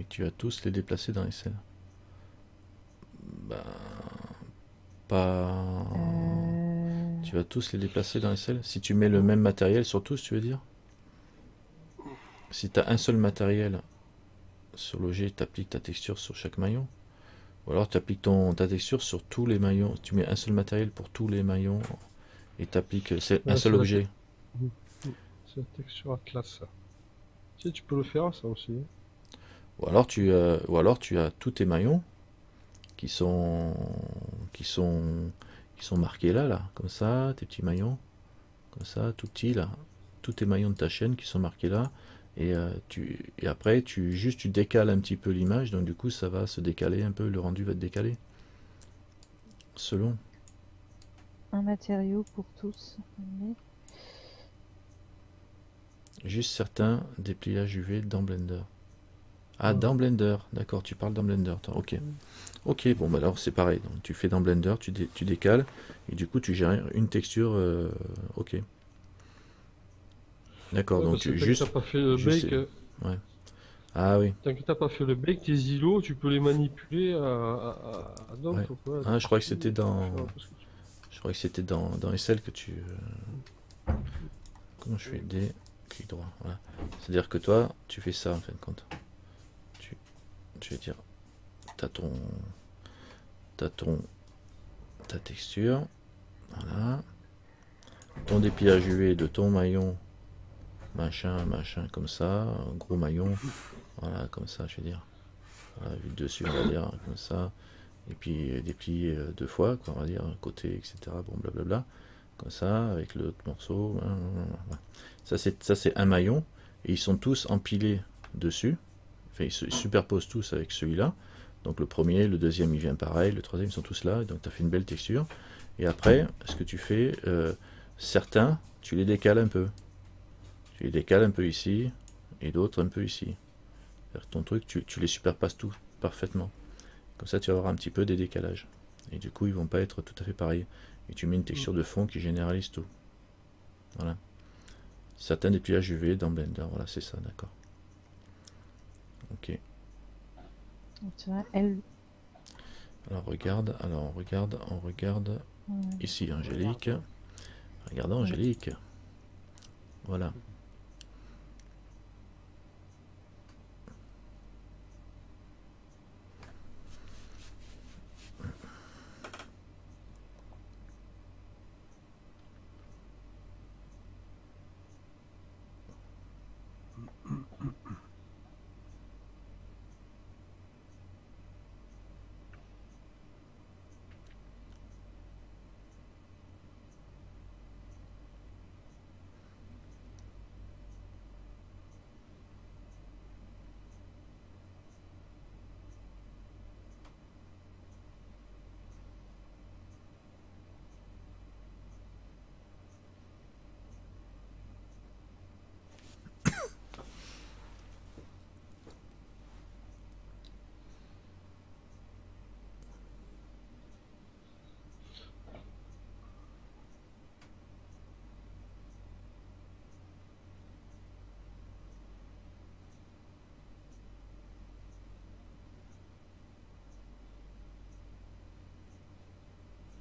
tu vas tous les déplacer dans les scènes. Ben, pas. Tu vas tous les déplacer dans les selles. Si tu mets le même matériel sur tous, tu veux dire? Si tu as un seul matériel sur l'objet, tu appliques ta texture sur chaque maillon. Ou alors tu appliques ta texture sur tous les maillons. Tu mets un seul matériel pour tous les maillons et tu appliques un seul c'est la objet. C'est la texture Atlas, ça. Tu sais, tu peux le faire, ça aussi. Ou alors tu as tous tes maillons qui sont marqués là, comme ça, tes petits maillons, comme ça, tout petits là, tous tes maillons de ta chaîne qui sont marqués là, et après tu décales un petit peu l'image, donc du coup ça va se décaler un peu, le rendu va te décaler, selon. Un matériau pour tous. Mais... Juste certains dépliages UV dans Blender. Ah, dans Blender, d'accord, tu parles dans Blender, ok. Ok, bon, bah alors c'est pareil, donc tu fais dans Blender, tu décales, et du coup tu gères une texture, ok. D'accord, Ouais, donc parce que juste... tant que t'as pas fait le bake, Ouais. Ah oui, tant que t'as pas fait le bake, tes îlots, tu peux les manipuler à d'autres, ouais. quoi. Ah, je crois que c'était Tu peux dans... faire un peu ce que tu Je crois que c'était dans SL que tu... Comment je fais D, clic droit, voilà. C'est-à-dire que toi, tu fais ça en fin de compte. Je vais dire, t'as ta texture, voilà. Ton dépliage UV de ton maillon, machin, comme ça, un gros maillon, voilà, comme ça, je vais dire. Voilà, vu dessus, on va dire, comme ça. Et puis déplier deux fois, quoi, on va dire, un côté, etc. Bon, blablabla. Comme ça, avec l'autre morceau. Voilà. Ça, c'est un maillon. Et ils sont tous empilés dessus. Enfin, ils se superposent tous avec celui-là. Donc le premier, le deuxième, il vient pareil. Le troisième, ils sont tous là. Donc tu as fait une belle texture. Et après, ce que tu fais, certains, tu les décales un peu. Tu les décales un peu ici. Et d'autres un peu ici. Ton truc, tu les superposes tous parfaitement. Comme ça, tu vas avoir un petit peu des décalages. Et du coup, ils vont pas être tout à fait pareils. Et tu mets une texture de fond qui généralise tout. Voilà. Certains dépliages UV dans Blender. Voilà, c'est ça, d'accord. Ok. Tu vois, elle... Alors, on regarde. Ouais. Ici, Angélique. Regardons, Angélique. Voilà.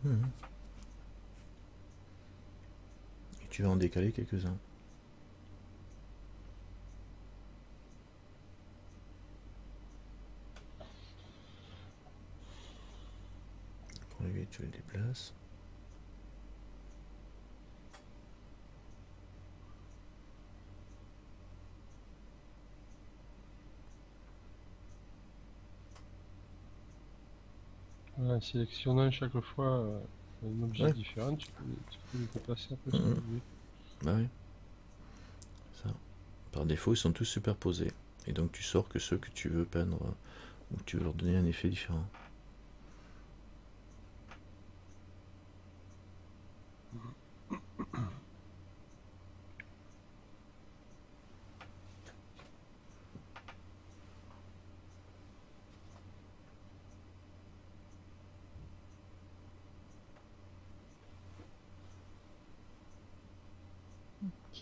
Mhm. Et tu vas en décaler quelques-uns. Pour les 8, tu les déplaces. Ouais, en sélectionnant chaque fois un objet Ouais. différent, tu peux les déplacer après sur le but. Bah oui. Ça. Par défaut, ils sont tous superposés. Et donc tu sors que ceux que tu veux peindre ou que tu veux leur donner un effet différent. Ok.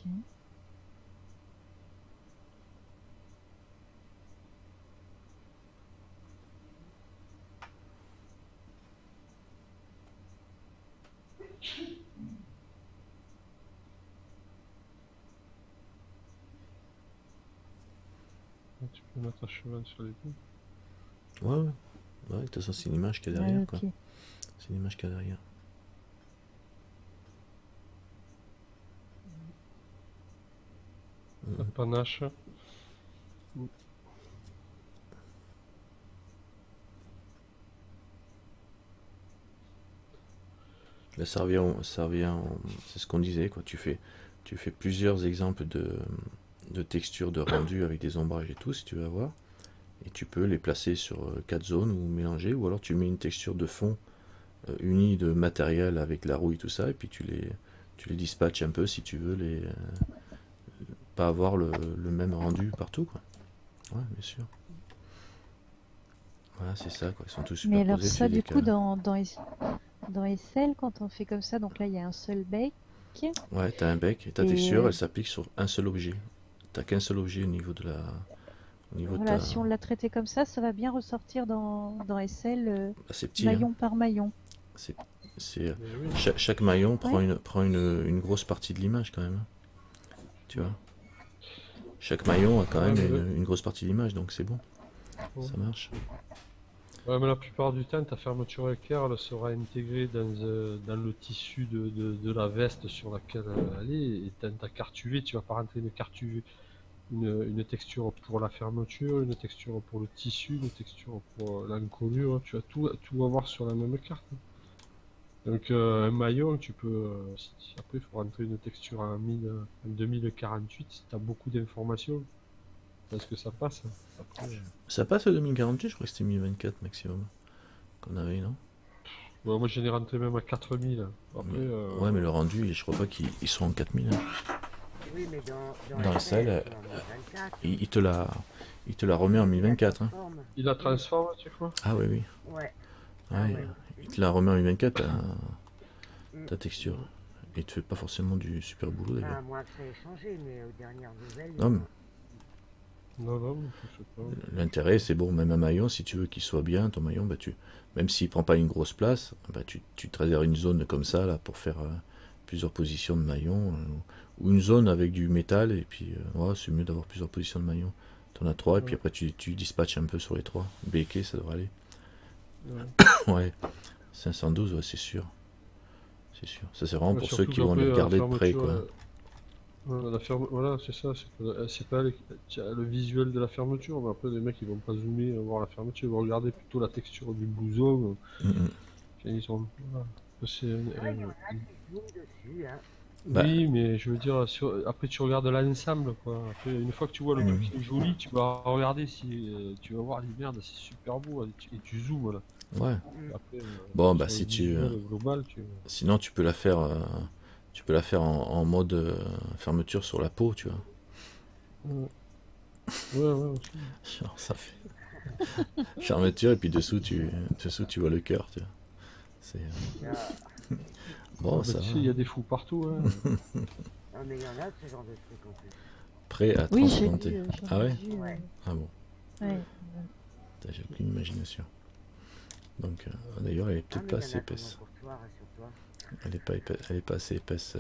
Et tu peux mettre un cheval sur les coups. Ouais, ouais. Ouais, de toute façon, c'est une image qu'il y a derrière, Ouais, quoi. ok. C'est une image qu'il y a derrière. Un panache. Là, c'est ce qu'on disait, quoi. Tu fais plusieurs exemples de textures de rendu avec des ombrages et tout, si tu veux avoir. Et tu peux les placer sur 4 zones ou mélanger, ou alors tu mets une texture de fond unie de matériel avec la rouille, tout ça, et puis tu les dispatches un peu si tu veux pas avoir le même rendu partout, quoi. Ouais, bien sûr. Voilà, c'est ça, quoi. Ils sont tous Mais superposés. alors tu ça, les du coup, décales. dans Excel, quand on fait comme ça, donc là, il y a un seul bec. Ouais, t'as un bec et ta Et texture, elle s'applique sur un seul objet. T'as qu'un seul objet au niveau de la. Au niveau de voilà, ta. si on l'a traité comme ça va bien ressortir dans Excel Bah, c'est petit, hein. maillon par maillon. C'est, Mais oui. chaque maillon prend, Ouais. prend une grosse partie de l'image quand même. Tu vois. Chaque maillon a quand Ouais, même mais une grosse partie de l'image, donc c'est bon. Ouais. Ça marche. Ouais, mais la plupart du temps, ta fermeture équerre elle sera intégrée dans le tissu de la veste sur laquelle elle est. Et dans ta carte UV, tu vas pas rentrer une carte UV, une texture pour la fermeture, une texture pour le tissu, une texture pour l'encolure. Tu vas tout avoir sur la même carte. Donc un maillon, tu peux. Après, il faut rentrer une texture en 2048 si tu as beaucoup d'informations. Est-ce que ça passe? Après, Ça passe le 2048, je crois que c'était 1024 maximum. Qu'on avait, non? ouais, moi, j'en ai rentré même à 4000. Après, Ouais, mais le rendu, je crois pas qu'ils sont en 4000, hein. Oui, mais Dans le Excel, sel, ils sont en 1024. il te la remet en 1024, hein. Transforme. il la transforme, tu crois? Ah oui, oui. Ouais. Ouais, Ah ouais. il te la remet en 1024, Mm. ta texture. Et il te fait pas forcément du super boulot, Enfin, d'ailleurs. à moins que ça ait changé, mais aux dernières nouvelles. Non, mais Non, non, mais je sais pas. l'intérêt, c'est bon, même un maillon, si tu veux qu'il soit bien, ton maillon, bah, même s'il prend pas une grosse place, bah, tu te réserves une zone comme ça, là, pour faire plusieurs positions de maillon, ou une zone avec du métal, et puis, ouais, c'est mieux d'avoir plusieurs positions de maillon. T'en as 3, et puis Ouais. après, tu dispatches un peu sur les 3. Béquet, ça devrait aller. Ouais. Ouais, 512, ouais, c'est sûr. C'est sûr. Ça, c'est vraiment Ouais, pour ceux surtout qui vont qu'après, les la regarder de près, fermeture, quoi. voilà, c'est ça. C'est pas le visuel de la fermeture, mais après, les mecs, ils vont pas zoomer voir la fermeture, ils vont regarder plutôt la texture du blouson. Mhm. Ils sont, voilà. C'est Ouais, il y en a qui zooment dessus, hein. Bah. Oui, mais je veux dire, après tu regardes l'ensemble, quoi. Après, une fois que tu vois le truc qui est joli, tu vas regarder si tu vas voir les merdes, c'est super beau, et tu zoomes là. Ouais. Après, Bon, bah, sur si le tu. visuel global, Sinon, tu peux la faire. Tu peux la faire en mode fermeture sur la peau, tu vois. Ouais, ouais, aussi. Genre, ça fait. Fermeture, et puis dessous, tu vois le cœur, tu vois. C'est. Ah, Bon, Bah, ça tu sais, va. il y a des fous partout, hein. non, mais il y en a de ce genre de trucs en plus. Prêt à Oui, j'ai transplanter. vu. J'en Ah ai ouais? vu, Ouais. Ah bon. ouais. Putain, j'ai aucune imagination. Donc, d'ailleurs, elle est Ah, peut-être mais pas il y en assez a comme épaisse. un comptoir sur Elle est pas assez épaisse,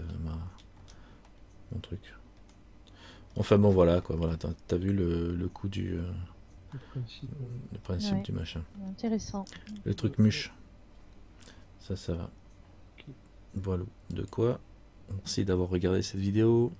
mon truc. Enfin bon, voilà quoi. Voilà, t'as vu le coup du le principe Ouais. du machin. Intéressant. Le truc mûche. Ça va. Ok. Voilà. De quoi. Merci d'avoir regardé cette vidéo.